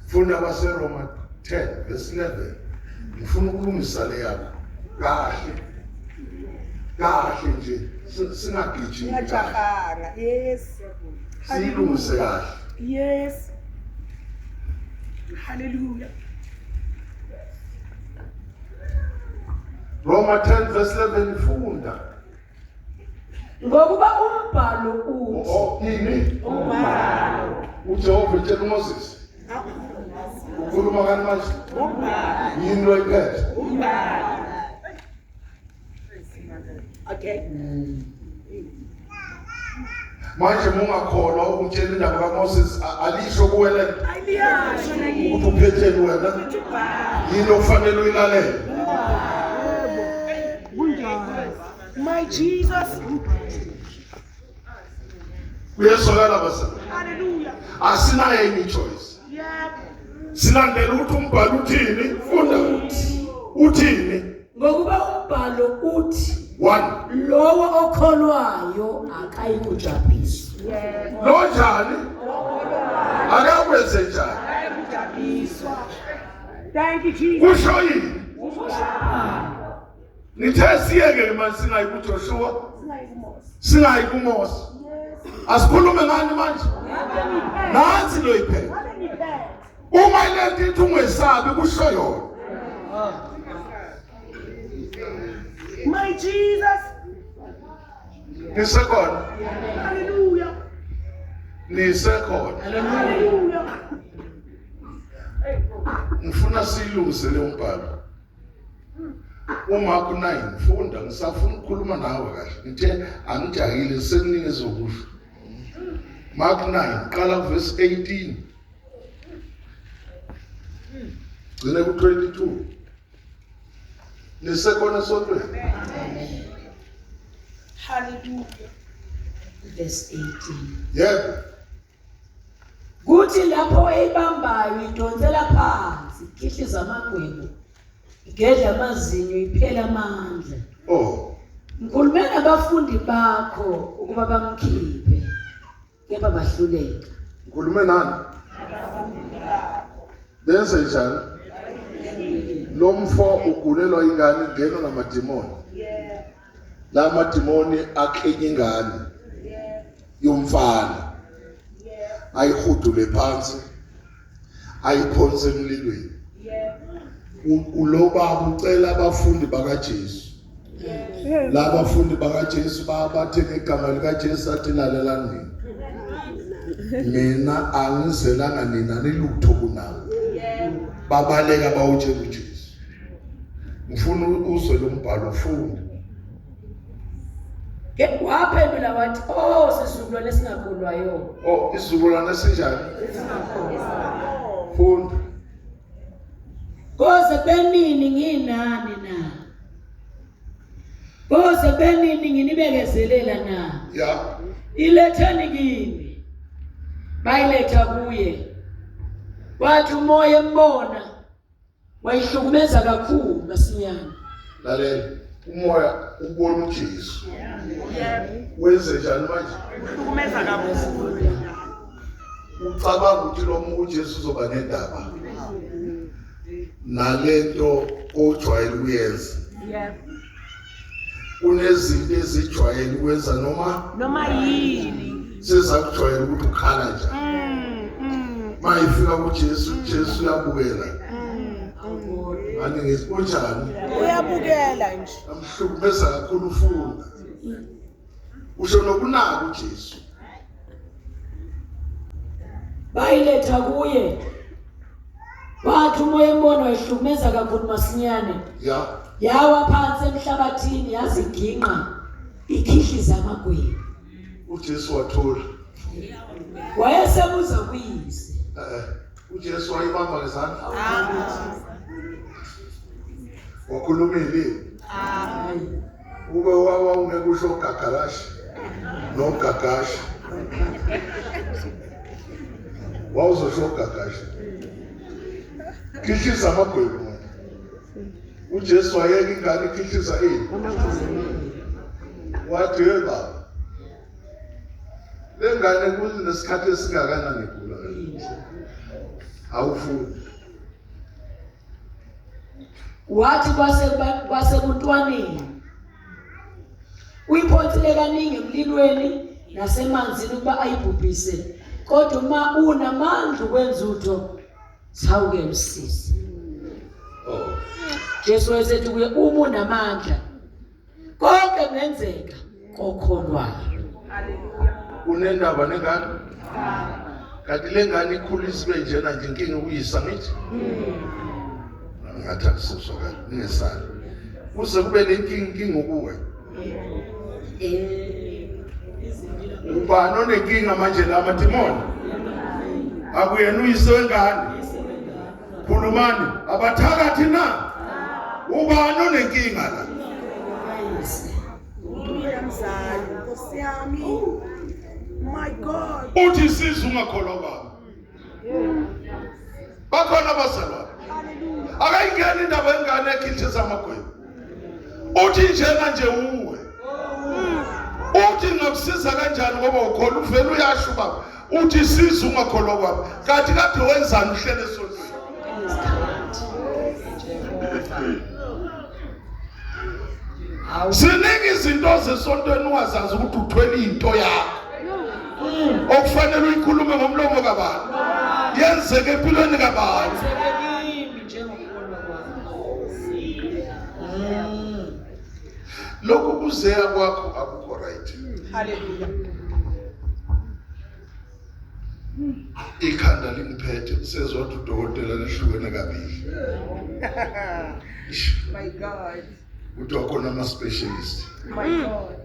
funda kwaseRoma 10 verse 11 ngifuna ukulungisa le yakho kahle nje singagijimi Ngiyajahanga. Yes. siyilungise kahle Yes. Hallelujah. Roma 10 verse 11 funda Ngokuba umbhalo uthi yini uJehova utshela uMoses ukhuluma kani manje yini lo iphethe Okay. manje mungakholwa ukutshela indaba kaMoses alisho kuwe le Aliyasho na yini. ukuthi uphetheni wena yini okufanele uyilalele Kunjani? My Jesus. uyesokala basana Hallelujah. asinayo enye choice Yeah. silandela ukuthi umbhalo uthini funda uthini ngokuba umbhalo uthi 1 lowo okholwayo akayikujabhiswa. lo njani akakwenze njani Thank you, Jesus. kusho yini nithe siyeke manje singayi kuJoshua singayi kuMose asikhulume ngani manje nansi lo iphethe uma lento ithi ungesabi kusho yona My Jesus. nisekhona Hallelujah. nisekhona Hallelujah. ngifuna siyilungisele umbhalo uMark 9 funda ngisafuna ukukhuluma nawe kahle ngithe angijahile sekunikeza ukusho Mark 9 qala verse 18 gcine ku 22 nesekona sontweni. Hallelujah. Verse 18. Yebo. Kuthi lapho eyibambayo idonsela phansi, ikhihliza amagwebu, igedla amazinyo, iphela amandla. Oh, Ngikhulume nabafundi bakho ukuba bamkhiphe, kepha bahluleka. ukhulume nani? Benze njani? Lo mfo ugulelwa ingane ngeno namadimoni. La madimoni akhenye ingane yomfana. Ayihudule phansi. Ayiphonse emlilweni. Ulobaba ucela abafundi bakaJesu. Laba bafundi bakaJesu bathe ngegama likaJesu athi lalelani mina angizelanga nina nilutho kunawo. Babaleka bawutshela uJesu. Ngifuna uzwe lo mbhalo ufunda. Waphendula wathi, "Oh, sisizukulwane esingakholwayo." Oh, isizukulwane sinjani? Funda. Koze benini nginani na? Koze benini nginibekezelela na? Ya. Iletheni kimi. Bayiletha kuye. Wathi umoya embona. Wayihlukumeza kakhulu masinyane. Lalela. Umoya ubona uJesu. Wenze njani manje? Kumeza kakhulu. Ucabanga ukuthi lo muntu uJesu uzoba nendaba nalento ojwayele ukuyenza. Yebo. Kunezinto ezijwayele ukwenza Noma yini. sezakujwayele ukuthi ukhala njani. Mayifika kuJesu, uJesu uyabukela. Ani ngizikunjani? Uyabukela nje. Amhlukumeza kakhulu ufunda. Usho nokunaka uJesu. Bayiletha kuye. Wathi umoya embona wayihlukumeza kakhulu masinyane. Ya. Yawa phansi emhlabathini yaziginqa ikhihliza amagwebu. uJesu wathola. Wayesebuza kuyise. uJesu wayibamba ngezandla. Wakhulumile. Ube wawa ungekusho gagarashi. No gagashi. Wawuzosho gagashi. Khihliza amagwebu. uJesu wayeka ingane ikhihliza ini. Wathi hey baba. Lengane kunesikhathi esingakanani igula. Awufuni. Wathi kwasebuntwaneni uyiphonsile kaningi emlilweni nasemanzini ukuba ayibhubhise, kodwa uma unamandla ukwenza utho sawuke msisi. Oh. Jesu wayesethi kuye, uma unamandla konke kungenzeka kokholwayo. Unendaba nengane? Kanti lengane ikhulisa ibe njena nje inkinga ukuyisa ngithi? Ngathi akusizwa kahle ningesana. Uze kube nenkinga ukuwe. Ubani onenkinga manje la madimoni? Akuyena uyise wengane. Khulumani abathakathi na? Ubani onenkinga la? Uyamzali Nkosi yami. My God. Uthi sizwe ungakholwa kwami. Bakhona abazalwane. Akayingena indaba yengane ekhihliza amagwebu. Uthi njena nje uwe. Uthi ngakusiza kanjani ngoba ukholwa uvela uyasho baba. Uthi sizwe ungakholwa kwami. Kanti kade wenzani uhlele esontweni? Siningi izinto zesontweni ungazazi ukuthi uthwele into yakho. Okufanele uyikhulume ngomlomo kabani. Yenzeke empilweni kabani. Lokhu kuzeya kwakho akukho right. Hallelujah. Ikhanda lingiphethe usezwa ukuthi udokotela lehlukene kabili. My God. Uthi wakhona ama specialist. My God.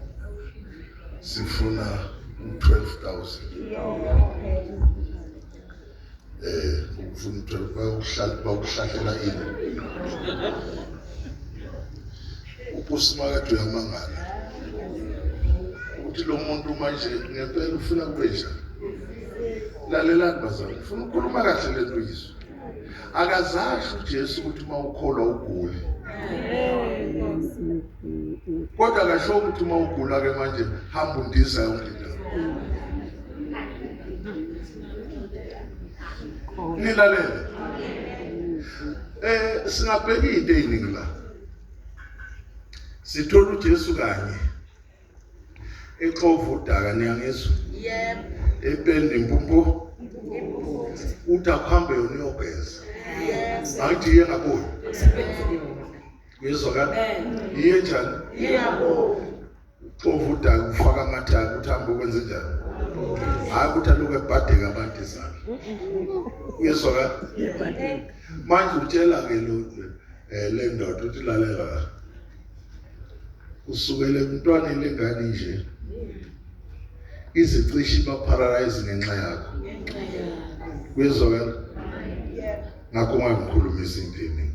Sifuna 12,000 ufuna 12 bawuhlahlela ini usimakade uyamangala ukuthi lo muntu manje ngempela ufuna kubesha lalelani bazali ufuna ukukhuluma kahle lento yizwe akazasho uJesu ukuthi mawukholwa ugule kodwa kasho ukuthi mawugula ke manje hamba undiza yonke into nilalele singabheka into eziningi la sithola uJesu kanye exova udaka niyangizwa Yebo. ependa impumpo uthi akuhambe yona uyogeza Yes. ayithi iye ngaboni uyezwa kahle iye njani Yebo. exova udaka ufaka amathaka uthi hambe ukwenze njani hayi ukuthi aloku ebhadeka abantu izandla uyezwa kahle manje utshela ke lo le ndoda uthi lalela usukele umntwana lengane nje izicishe baparalyze ngenxa yakho uyezwa kahle ngakho ngikhulumisa indini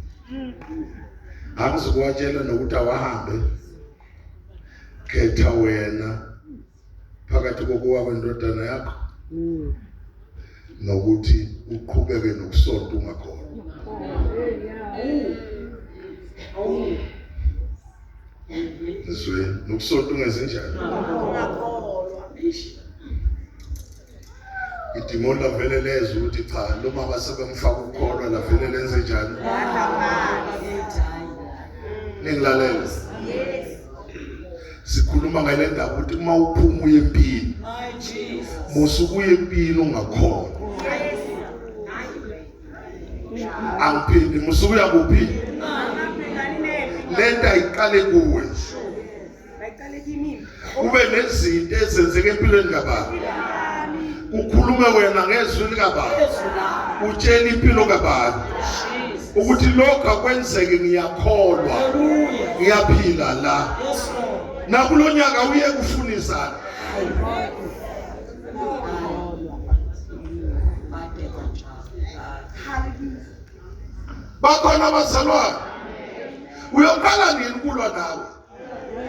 angizokuwatshela nokuthi awahambe khetha wena phakathi kokuwa kwendodana yakho nokuthi uqhubeke nokusonta ungakhona Nizwe nokusonta ungenze njani Ungakholwa. idimoni lavele leza ukuthi cha lo mama sebemfaka ukukholwa lavele lenze njani ningilalela Yes. sikhuluma ngale ndaba ukuthi uma uphuma uye empini musuku uye empini ungakholwa angiphindi musuku yakuphi lento ayiqale kuwe Bayiqale kimi. kube nezinto ezenzeke empilweni kaBaba ukhulume wena ngezwi likaBaba utshela impilo kaBaba ukuthi lokho akwenzeke ngiyakholwa ngiyaphila la nakulonyaka uye kufunisa bakhona abazalwane uyoqala nini kulwa nawe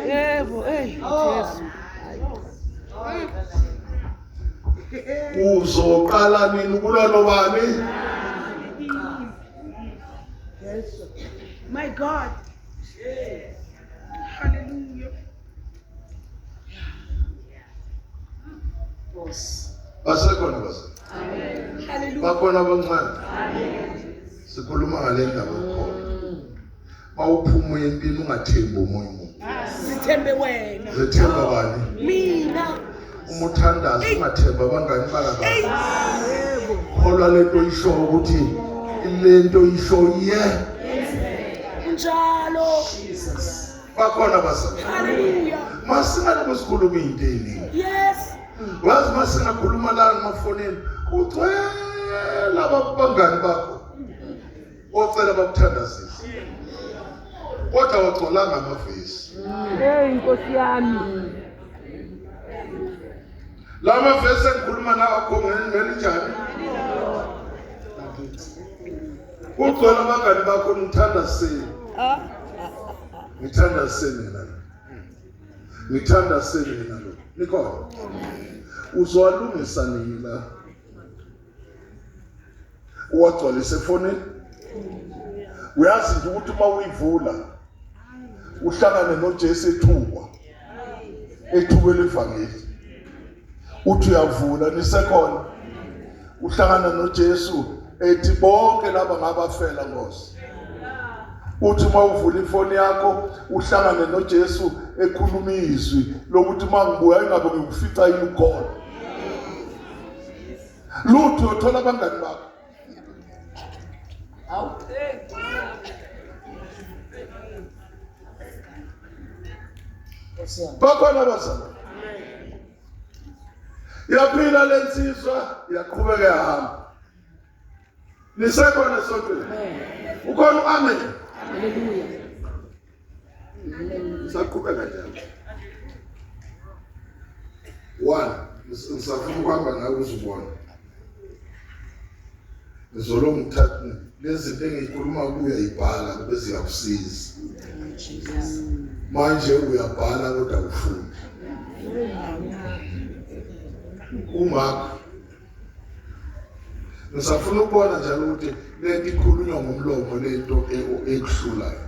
Yebo, Jesu. uzoqala nini kulwa nobani My God. Hallelujah. basekhona bazalwane Hallelujah. bakhona abancane sikhuluma ngale ndaba yokukhona mawuphuma empini ungathembi umoya umuntu Sithembe wena. zethemba bani Mina. uma uthandaza ungathemba abangani bakabani Yebo. kholwa lento isho ukuthi lento isho Njalo. bakhona bazalwane Hallelujah. masingaloku sikhuluma into eningi Yes. wazi masingakhuluma la emafonini ucela abangani bakho ocela bakuthandazise kodwa wagcolanga amavesi Nkosi yami. la mavesi engikhuluma nawo ngelinjani ugcola abangani bakho ngithandaziseni ngithandaziseni yena lo ngithandaziseni yena lo nikhona uzowalungisa nini la uwagcwalise efonini uyazi nje ukuthi uma uyivula uhlangane noJesu ethukwe levangeli uthi uyavula nisekhona uhlangana noJesu ethi bonke laba ngabafela Nkosi uthi uma uvula ifoni yakho uhlangane noJesu ekhuluma izwi lokuthi mangibuya ingabe ngikufica yini ukhona lutho uthola abangani bakho bakhona bazalwane yaphila lensizwa yaqhubeka yahamba nisekhona sonke ukhona amen Hallelujah. saqhubeka njalo 1 Ngisafuna ukuhamba nawe uzubona. Ngizolo ngithatha lezi zinto engikhuluma kuyo uyayibhala kube ziyakusiza. Manje uyabhala kodwa ufunda. Uma ngisafuna ukubona njalo ukuthi lento ikhulunywa ngomlomo lento ekuhlulayo.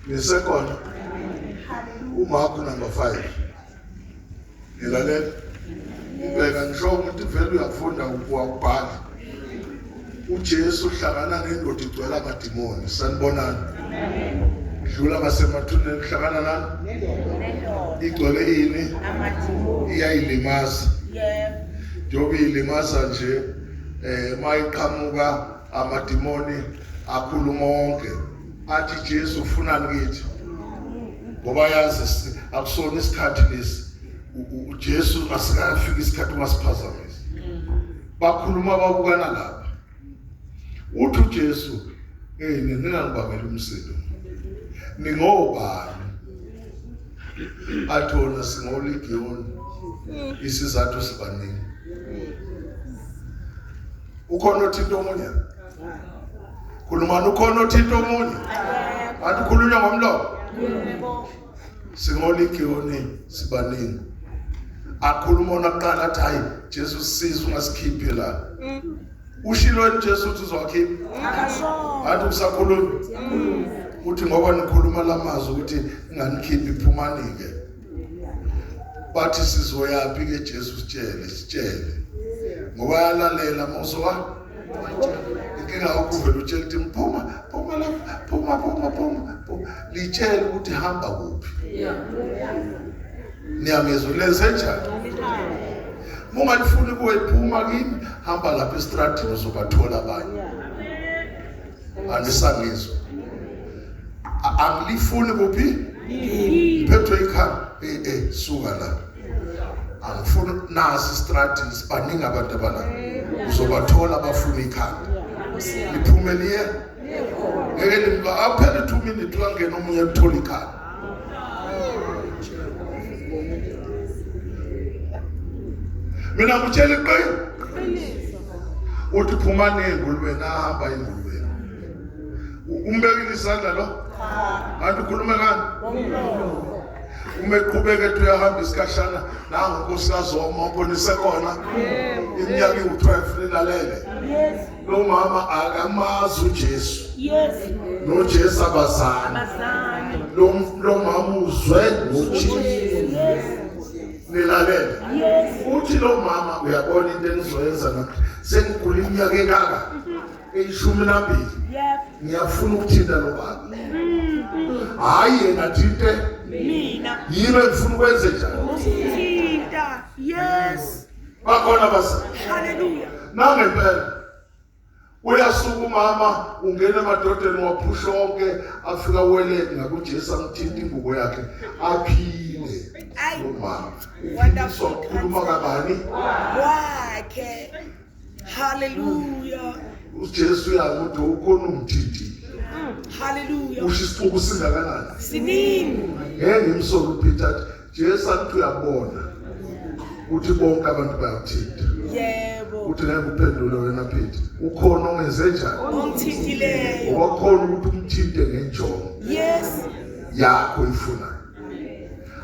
Ngisekhona uMarku number 5. Ngelalela. Ubeka ngisho ukuthi vele uyafunda ukubhala. uJesu uhlangana nendoda igcwele amadimoni. Sanibonani. Dlula basemathuneni uhlangana nani? Igcwele yini? Amadimoni. Iyayilimaza. Njengoba iyilimaza nje mayiqhamuka amadimoni akhuluma wonke. Athi Jesu ufunani kithi? Ngoba yazi akusona isikhathi lesi. uJesu asikafika isikhathi ungasiphazamise. Bakhuluma babukana lapha. Uthi uJesu, ningangibambela umsindo. Ningobani? Athona singoligiyoni. Isizathu sibaningi. Ukhona othinta omunye? Khuluma ukhona othinta omunye? Athi khulunywa ngomlomo. Singoligiyoni sibaningi. Akhuluma onaqala athi hayi Jesu siza ungasikhiphe la. Ushilo Jesu uthi uzowakhipha. Athi usakhuluma. Uthi ngoba nikhuluma lamazwi ukuthi inganikhiphi iphumanike. Bathi sizoyapi ke Jesu sitshele. Ngoba yalalela moswa. Inkinga ukuvela utshela ukuthi phuma lapha. Litshela ukuthi hamba kuphi. Niyamezwe lenze njani? Mungalifuni kuyiphuma kimi hamba lapha estradini uzobathola abanye. Andisangizwa. Angilifuni kuphi? Phethwe ikhanda. Suka la. Angifuni nasi estradini sibaningi abantu abala. Uzobathola abafuna ikhanda. Liphumeliye? Ngeke limba aphela 2 minutes wangena omunye uthola ikhanda. Mina ngitshela iqiniso. Uthi phuma nengulubeni ahamba ingulubeni. Umbekile isandla lo? Anti ukhuluma ngani? Umeqhubeka ethi uyahamba isikashana nangu nkosikazi wami ubonise khona. Iminyaka u12 lilalele. Lo mama akamazi uJesu. NoJesu abazana. Lo mama uzwe ngoJesu. Nilalele. Uthi lo mama uyabona into enizoyenza na sengikhulile iminyaka engaka 12. Ngiyafuna ukuthinta lo baba. Hayi yena thinte mina. Yini engifuna ukwenze njani? Ukuthinta. Yes. Bakhona basa. Hallelujah. Nangempela. Uyasuka umama ungena emadodeni waphusha wonke afika welele ngakuJesu amthinta ingubo yakhe aphile. Umama. Wonderful. Ukhuluma kabani? Wakhe. Hallelujah. uJesu yakuthi ukhona umthinti. Hallelujah. Ushisiqubu singakanani? Siningi. Ngeke ngimsolo uPeter athi Jesu athi uyabona uthi bonke abantu bayathinta. Yebo. Uthi ngeke uphendule wena Peter. Ukhona ongenze njani? Ongithintileyo. Wakhona ukuthi umthinte ngenjongo. Yes. Yakho ifuna.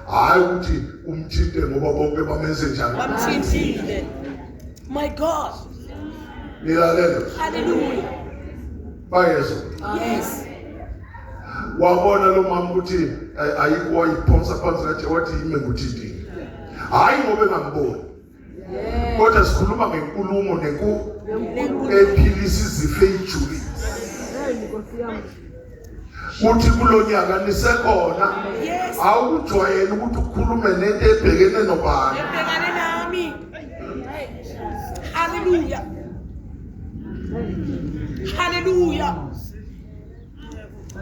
Hayi ukuthi umthinte ngoba bonke bamenze njani? Bamthintile. My God. Nilalele. Hallelujah. Bayezwa. Yes. Wabona lo mama ukuthi ayikho iphonsa phansi kathi wathi ime nguthintile. Hayi ngoba engamboni. Kodwa sikhuluma ngenkulumo ephilisa izifo ejulile. Uthi kulonyaka nisekhona. Awujwayele ukuthi ukhulume nento ebhekene nobani. Ebhekene nami. Hallelujah. Hallelujah.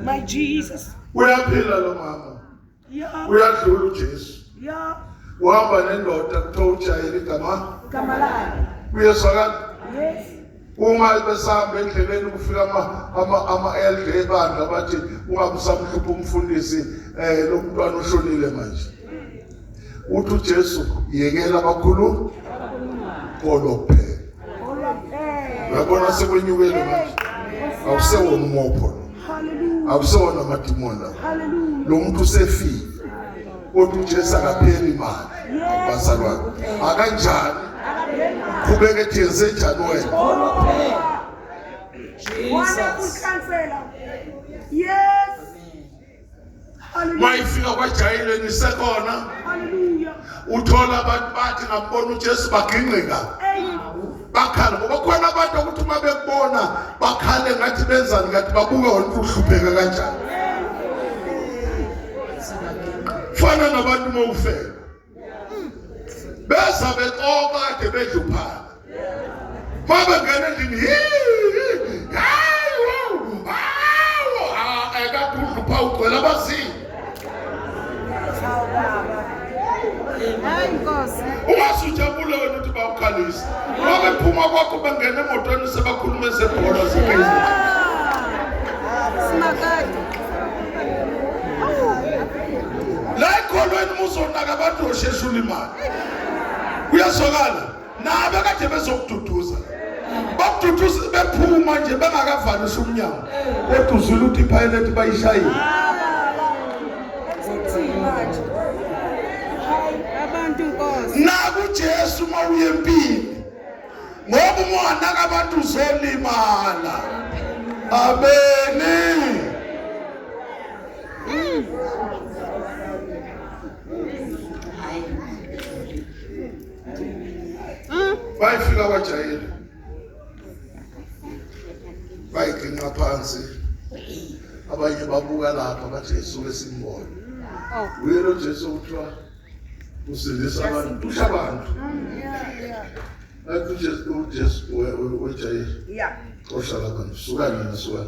My Jesus. Uyaphila lo mama. Yeah. Uyadlula uJesu. Yeah. Uhamba nendoda kuthiwa ujayele igama lakhe. Uyezwakala? Yes. Uma besahamba endleleni kufika ama-elder ebandla bathi ungabusamhlupha umfundisi lo mntwana ushonile manje. uthi uJesu yekela abakhulu kolophela. Uyabona sekwenyukele manje. Awusewona umopho. Awusewona amadimoni la. Lo muntu usefile. Kodwa uJesu akapheli imali. Abazalwane. Akanjani? Qhubeka ethenze njani wena? Jesus. Yes. Mayifika kwajayile nisekhona. Uthola abantu bathi ngabona uJesu bagingqika. Bakhala ngoba khona abantu ukuthi uma bekubona bakhale ngathi benzani ngathi babuke wona uhlupheka kanjani. Fana nabantu mawufela. Besa bexoxa kade bedluphala. Baba ngene endlini. Akadlupha ugcwele abazingi. Ungasujabule wena uthi bawukhalisa. Ngoba ephuma kwakho bangena emotweni sebakhuluma ezebhola zegezi. La ekholweni muzonaka abantu osheshula imali. Kuyasokala. Nabe kade bezokududuza. Bakududuza bephuma nje bengakavalisa umnyango. Kodwa uzulu uthi pilot bayishayile. Abantu Nkosi. Naku Jesu mawuye empini. Ngoba umwana kabantu uzolimala. Ameni. Bayifika kwajayile. Bayiginqa phansi. Abanye babuka lapha bathi esuke simbona. Uyelo Jesu uthiwa usindisa abantu, usha abantu. Athi uJesu wejayile. Yeah. Osha abantu, suka nini suka.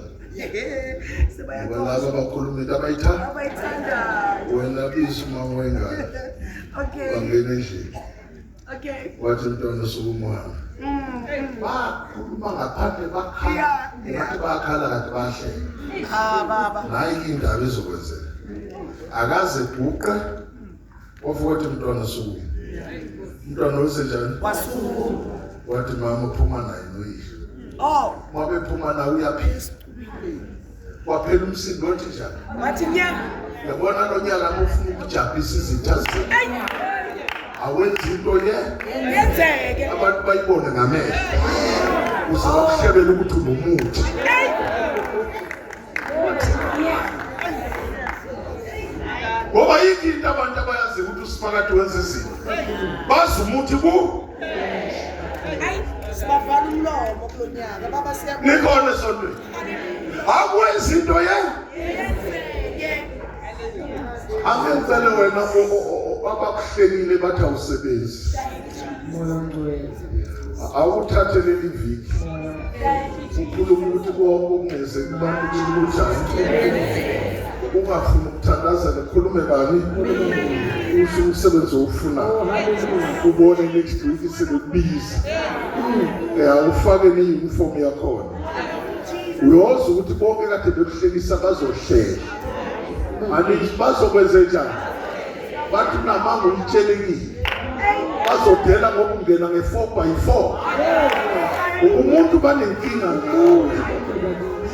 Sebayakho. Balaba bakhuluma into abayithanda. Abayithanda. Wena bisuma wengane. Okay. Bangena endlini. Okay. Wathi umntwana sokumwana. Bakhuluma ngaphandle bakhala. Ngathi bakhala kade bahle. Baba. Hayi indaba ezokwenzeka. Akaze bhuqe ofuthi umntwana soku. Umntwana usenjani? Wasuku. Wathi mama uphuma naye noyihlo. Oh. Mabe phuma naye uyaphisa. Waphela umsindo othi njani? Wathi nyaka. Yabona lo nyaka ufuna ukujabulisa izitha zakhe. Awenzi into Yenzeke. abantu bayibone ngamehlo. Uzakuhlebela ukuthi unomuthi. Ngoba yiki into abantu abayazi ukuthi usifakathi wenza izinto. Bazi umuthi ku Hayi, sibavala umlomo kulonyaka. Baba siyabona. nikhona esontweni. Akwenzi into Yenzeke. angenzele wena abakuhlelile bathi awusebenzi. Awuthathe leli viki. Ukhuluma ukuthi konke okungeze kubantu kunjani. Ungafuni ukuthandazela khulume bani. Usho umsebenzi ofunayo. Ubone next week sebekubiza. Ufake ne-uniform yakhona. Uyoza ukuthi bonke kade bekuhlekisa bazohlela. Manje bazokwenza njani? Bathi namanga uyitshelekile. Bazodela ngoba ungena nge4x4. Umuntu banenkinga ngawe.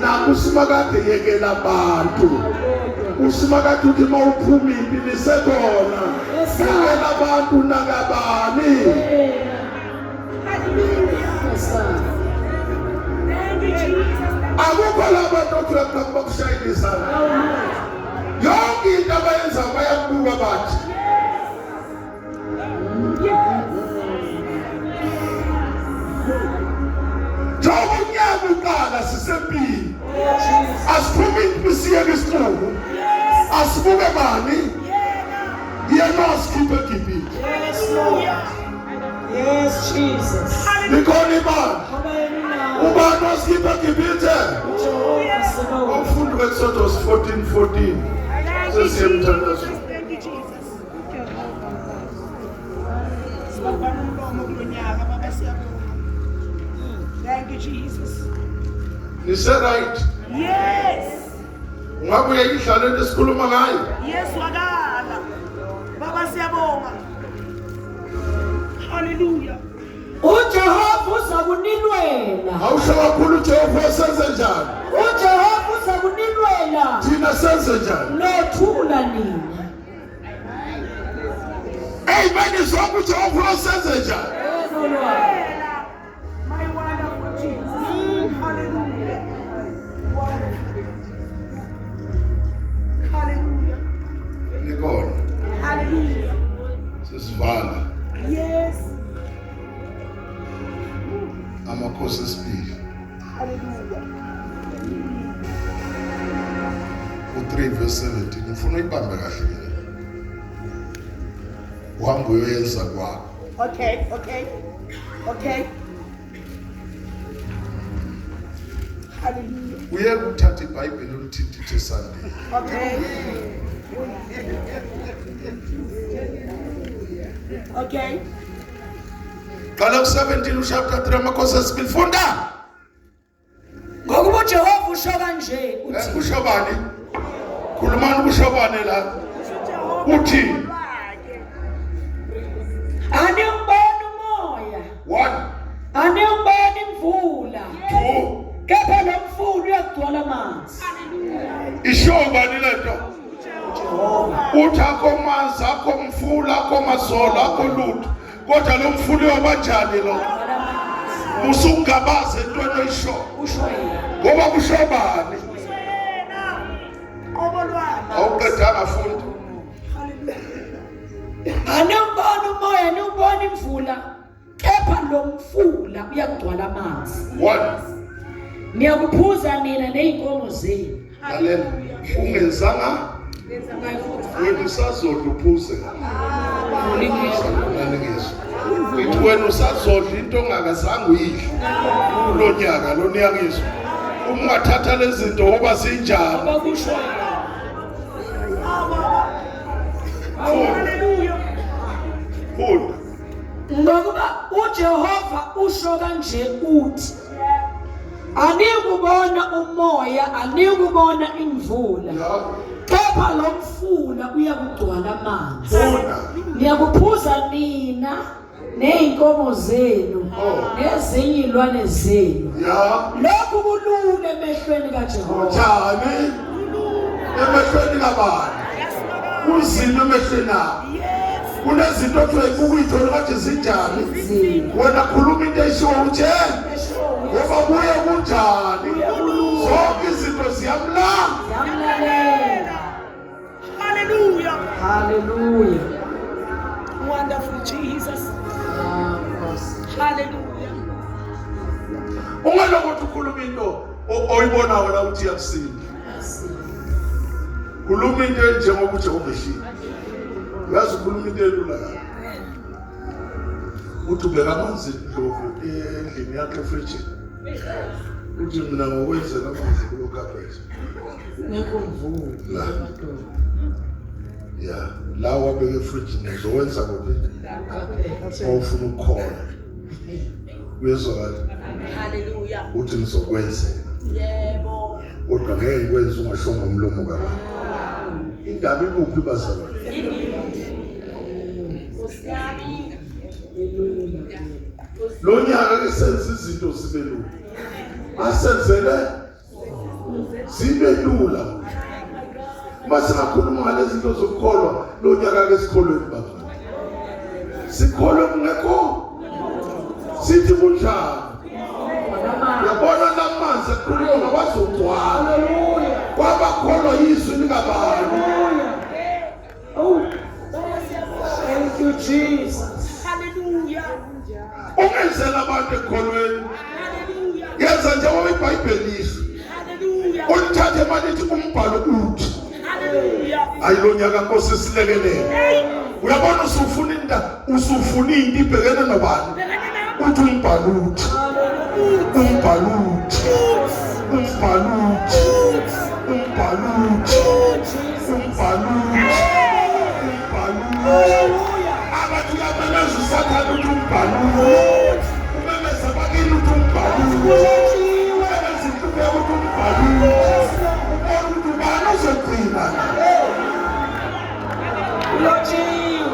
Naku simakade yekela abantu. Usimakade uthi mawuphuma impilo sekhona. Yekela abantu nakabani. Akukho labantu othula bakushayisa. Yonke into abayenza bayakubuka bathi. Joba unyaka uqala sisempini. Asiphume impisiye kwisixuku. Asibuke bani? Yena asikhiphe gibini. Yes, Jesus. Nikhona imali. Ubani asikhiphe gibini? Umfundi weSotos 14:14. Sesiyemthandazo. Thank you, Jesus. Sibavala umlomo kulonyaka. Baba siyabona. Thank you, Jesus. Nise right. Yes. Ungabuye idlalo lesikhuluma ngayo. Yes, wakala. Baba siyabonga. Hallelujah. uJehova uza kuninwela awusho kakhulu uJehova senze njani uJehova uza kuninwela thina senze njani nothula nina amen izonke uJehova senze njani My wonderful Jesus. Hallelujah. Hallelujah. nikona Hallelujah. sisivala Yes. amakhosi esibili Hallelujah. u3 verse 17 ngifuna uyibambe kahle mina uhamba uyoyenza kwakho Okay. Hallelujah. uye kuthatha iBhayibheli ulithintithe esandleni Okay. qala ku17 uchapter 3 amakhosi esibili funda ngokuba uJehova usho kanje uthi kusho bani khulumani kusho bani la uthi aniyubona umoya 1 aniyubona imvula 2 kepha lo mfula uyagcwala amanzi isho bani lento uthi akho manzi akho mfula akho mazolo akho lutho kodwa lo mfula uyoba njani lo usungabaze into oyisho usho yena ngoba kusho bani awuqedanga fundi aniyubona umoya aniyubona imvula kepha lo mfula uyagcwala amanzi 1 niyakuphuza nina neyinkomo zenu lalela ungenzanga wena usazodla uphuze ngithi wena usazodla into ongakazange uyidle kulo nyaka lo nyakizwa uma ungathatha lezi zinto ngoba zinjani abakusho Hallelujah. funda ngokuba uJehova usho kanje uthi anikubona umoya anikubona imvula ya kepha lo mfula uyakugcwala amanzi funda niyakuphuza nina neyinkomo zenu nezinye ilwane zenu ya lokhu kulula emehlweni kaJehova njani emehlweni kabani kuzini emehlweni akho kunezinto othiwe ukuyithola kanje zinjani wena khuluma into eshiwo uthe ngoba kuye kunjani zonke izinto ziyamlanga yamlalela Hallelujah. haleluya Wonderful Jesus. Hallelujah. ungalokuthi ukhuluma into oyibona wena ukuthi iyakusinda khuluma into enjengoba uJehova eshilo uyazi ukhuluma into elula kabi uthi ubeka amanzi ndlovu endlini yakhe efrijini uthi mina ngokwenzela amanzi kulo carpet la ya la wabeka efrijini uzowenza kuphi awufuna ukukhona uyezwakala Hallelujah. uthi ngizokwenzela Yebo. kodwa ngeke ngikwenze ungashonga umlomo kabi indaba ikuphi bazalwane lo nyaka ke senza izinto zibe lula asenzele zibe lula uma singakhuluma ngalezi zinto zokukholwa lo nyaka ke sikholweni baba sikholwe kungekho sithi kunjani yabona lamanzi ekhulunywa ngabazogcwala kwabakholwa yizwi likabani thank you Jesus Hallelujah. ungenzela abantu ekholweni Hallelujah. yenza njengoba iBhayibheli lisho Hallelujah. ulithathe malithi umbhalo uthi Hallelujah. ayilo nyaka Nkosi silekelele uyabona usufuna into ibhekene nobani uthi umbhalo uthi umbhalo uthi umbhalo uthi umbhalo uthi umbhalo uthi abantu labameza usathana uthi umbhalo umemeza bakini uthi umbhalo umemeza intuke uthi umbhalo umuntu ubani uzogcina ulotshiwe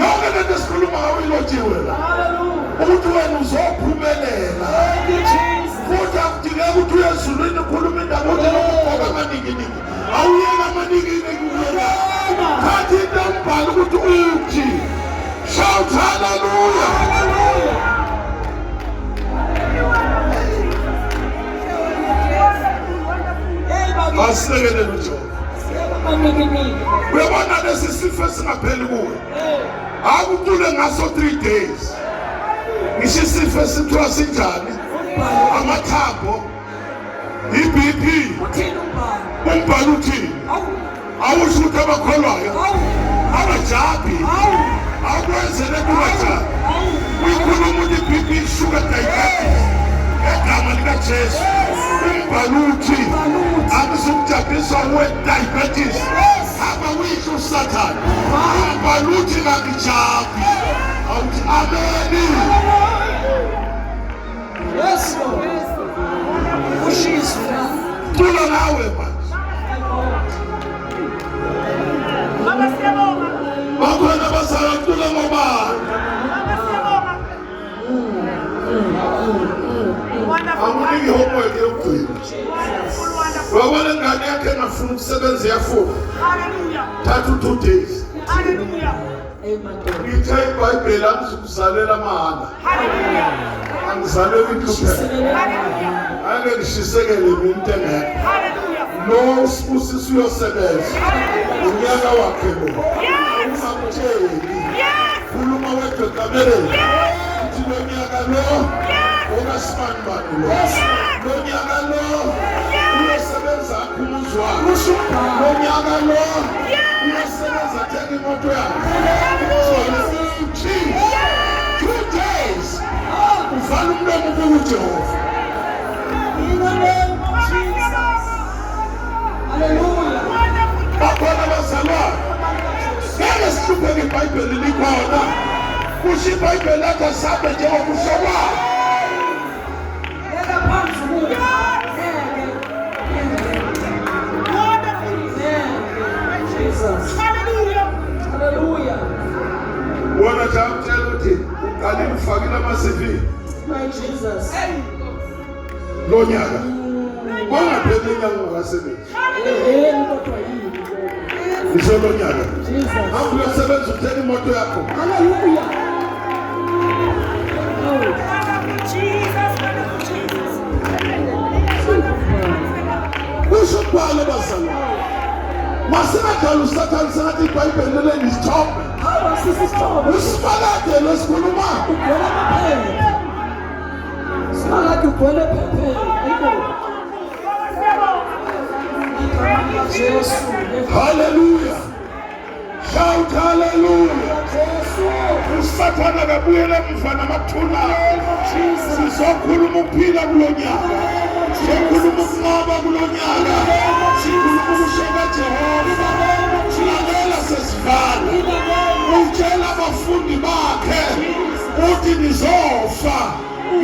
yonke lento esikhuluma mawilojiwe la Hallelujah. ukuthi wena uzophumelela Thank you, Jesus. futhi akudingeka ukuthi uye ezulwini ukhuluma indaba ukuthi lokugqoka amaningi-ningi awuyeka amaningi-ningi kuwena thatha into embhala ukuthi uthi shout hallelujah. Asilekelele uJehova. Uyabona lesi sifo esingapheli kuwe akutule ngaso 3 days ngisho isifo esithiwa sinjani amathambo i-BP umbhalo uthini awusho ukuthi abakholwayo abajabi akwenzele kubajabi uyikhuluma ukuthi i-BP sugar diabetes egama likaJesu umbhalo uthi akuzukujabhiswa we-diabetes hamba uyisho usathane umbhalo uthi kakijabi awuthi ameni. Yes, Lord. Tula nawe manje bakhona basala tula ngobani akuningi homework yokugcina wabona ingane yakhe engafuna ukusebenza iyafuna thatha 2 days ngithe iBhayibheli angizukuzalela amahhala angizaleli inhlupheko ake ngishisekele mina into engekho lo usibusisa uyosebenza unyaka wakhe lo ungakutsheli khuluma wedwa ekameleni uthi lo nyaka lo okasibani bani lo nyaka lo uyosebenza akhumuzwana lo nyaka lo uyosebenza athenga imoto yakhe so 2 days uvala umlomo kuJehova. In the name of Jesus. Hallelujah. Bakhona bazalwane ngeke sihlupheke iBhayibheli likhona kusho iBhayibheli athi asabe njengokusho kwalo. Yeka phansi kuwe. Jesus. Hallelujah. Hallelujah. Wona jamtshela ukuthi uqalile ufakile ama-CV My Jesus. lo nyaka bangapheli inyanga ungakasebenzi Kodwa yini? ngisho lo nyaka Jesus. hamba uyosebenza uthenga imoto yakho. Hallelujah. Kusho ukubhala bazalwane masingadala usathane sengathi iBhayibheli leli isithombe Hawa sisi stop. usibalade lesikhuluma Ugwele amaphepha. Singathi ugwele phephe. Ayiko. Igama Jesu. haleluya shout haleluya. Jesu. usathane akabuyele emva namathuna sizokhuluma ukuphila kulo nyaka sizokhuluma ukunqoba kulo nyaka sikhuluma ukusheka Jehova lalela sesivala utshela abafundi bakhe uthi nizofa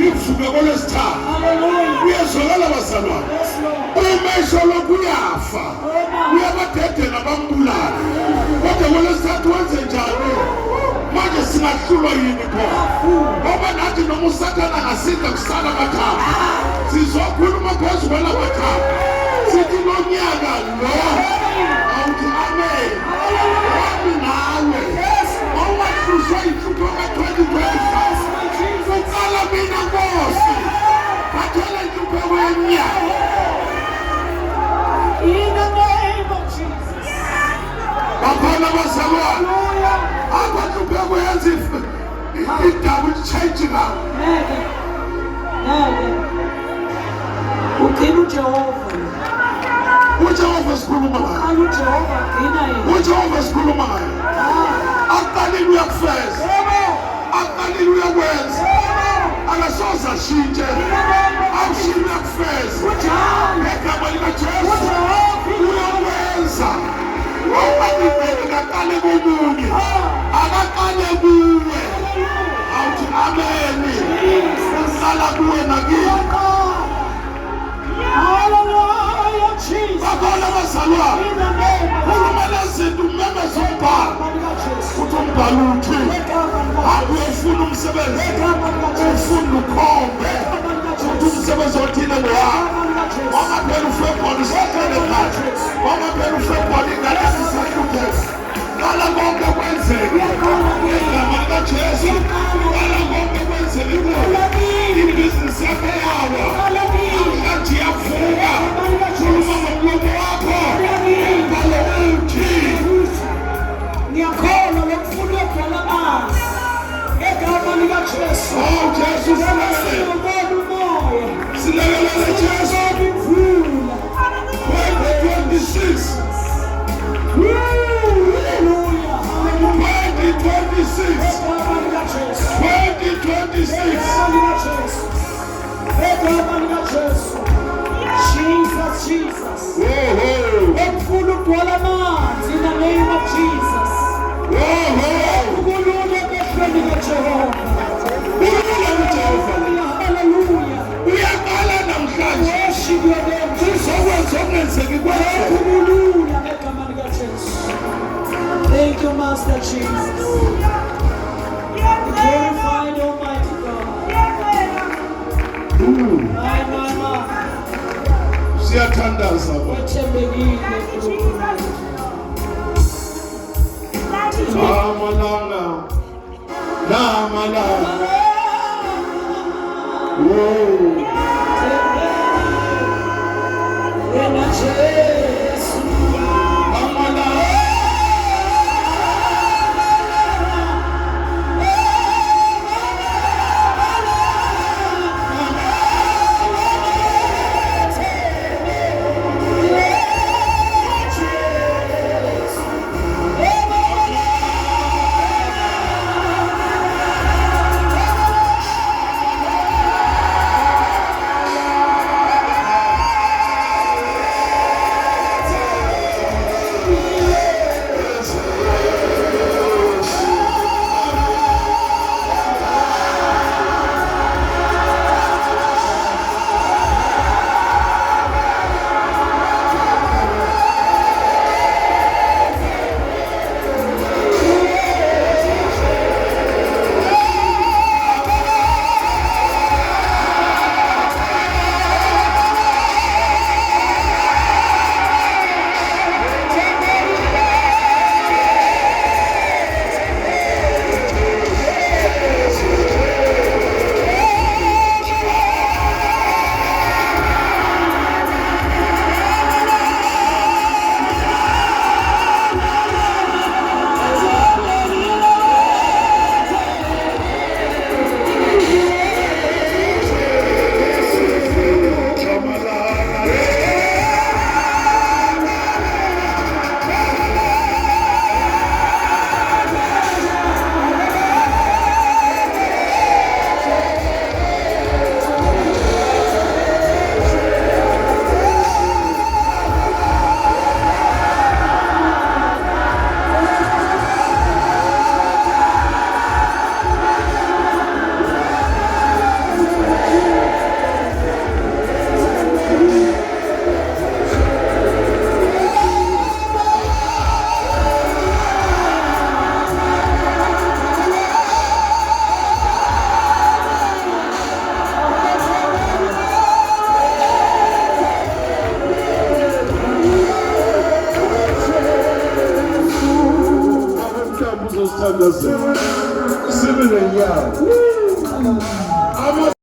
ivuke kolesithathu Hallelujah. uyezwakala bazalwane Yes, Lord. umesho lokhu uyafa uyabadedela bambulala kodwa kolesithathu wenze njani manje singahlulwa yini khona ngoba nathi noma usathane angasinda kusala amathambo sizokhuluma phezu kwalamathambo sithi lo nyaka lo awuthi amen wami nawe owahlushwa inhlupho ka-2025 uqala mina Nkosi bathole inhlupheko yenyaka. In the name of Jesus. bakhona bazalwane abanhlupheko yenza indawo itshentshe ngawo Neke. Ugcina uJehova. uJehova sikhuluma ngayo Qala uJehova gcina yena. uJehova sikhuluma ngayo aqalile uyakufeza aqalile uyakwenza akasoze ashintshe awushini uyakufeza egama likaJesu uyakwenza ongabibeli kaqale komunye akaqale kuwe awuthi ameni uhlala kuwe nakini. Hallelujah, Jesus. bakhona bazalwane In the name of khuluma lezinto umemeza umbhalo Jesus. uthi umbhalo uthi Egama akuyofuna umsebenzi ufuna ukhombe ukuthi umsebenzi othile ngowakho wangaphela ufebruwari usahlele kahle wangaphela ufebruwari ingane zisahlupheka qala konke kwenzeke igama likaJesu qala konke kwenzeke ibhizinisi yakho yawa namhlanje iyavuka khuluma ngomlomo wakho ubhale uthi ngiyakholwa lokufuna ukudala amanzi egama likaJesu. Jesu Ngibona umoya. silekelele Jesu Imvula. 2026 Hallelujah. 2026 Egama likaJesu. 2026 Egama likaJesu. Jesus. Ngifuna ukugcwala amanzi in the name of Jesus. Ukulula emehlweni kaJehova. Hallelujah. uyaqala namhlanje Worship your name. uzokwenza okungenzeki kwenzeke Ukulula egama likaJesu. Thank you, Master Jesus. Glorify the Almighty God. My. siyathandaza bo Wethembekile namalanga Wena Jesu. sibe nenyawo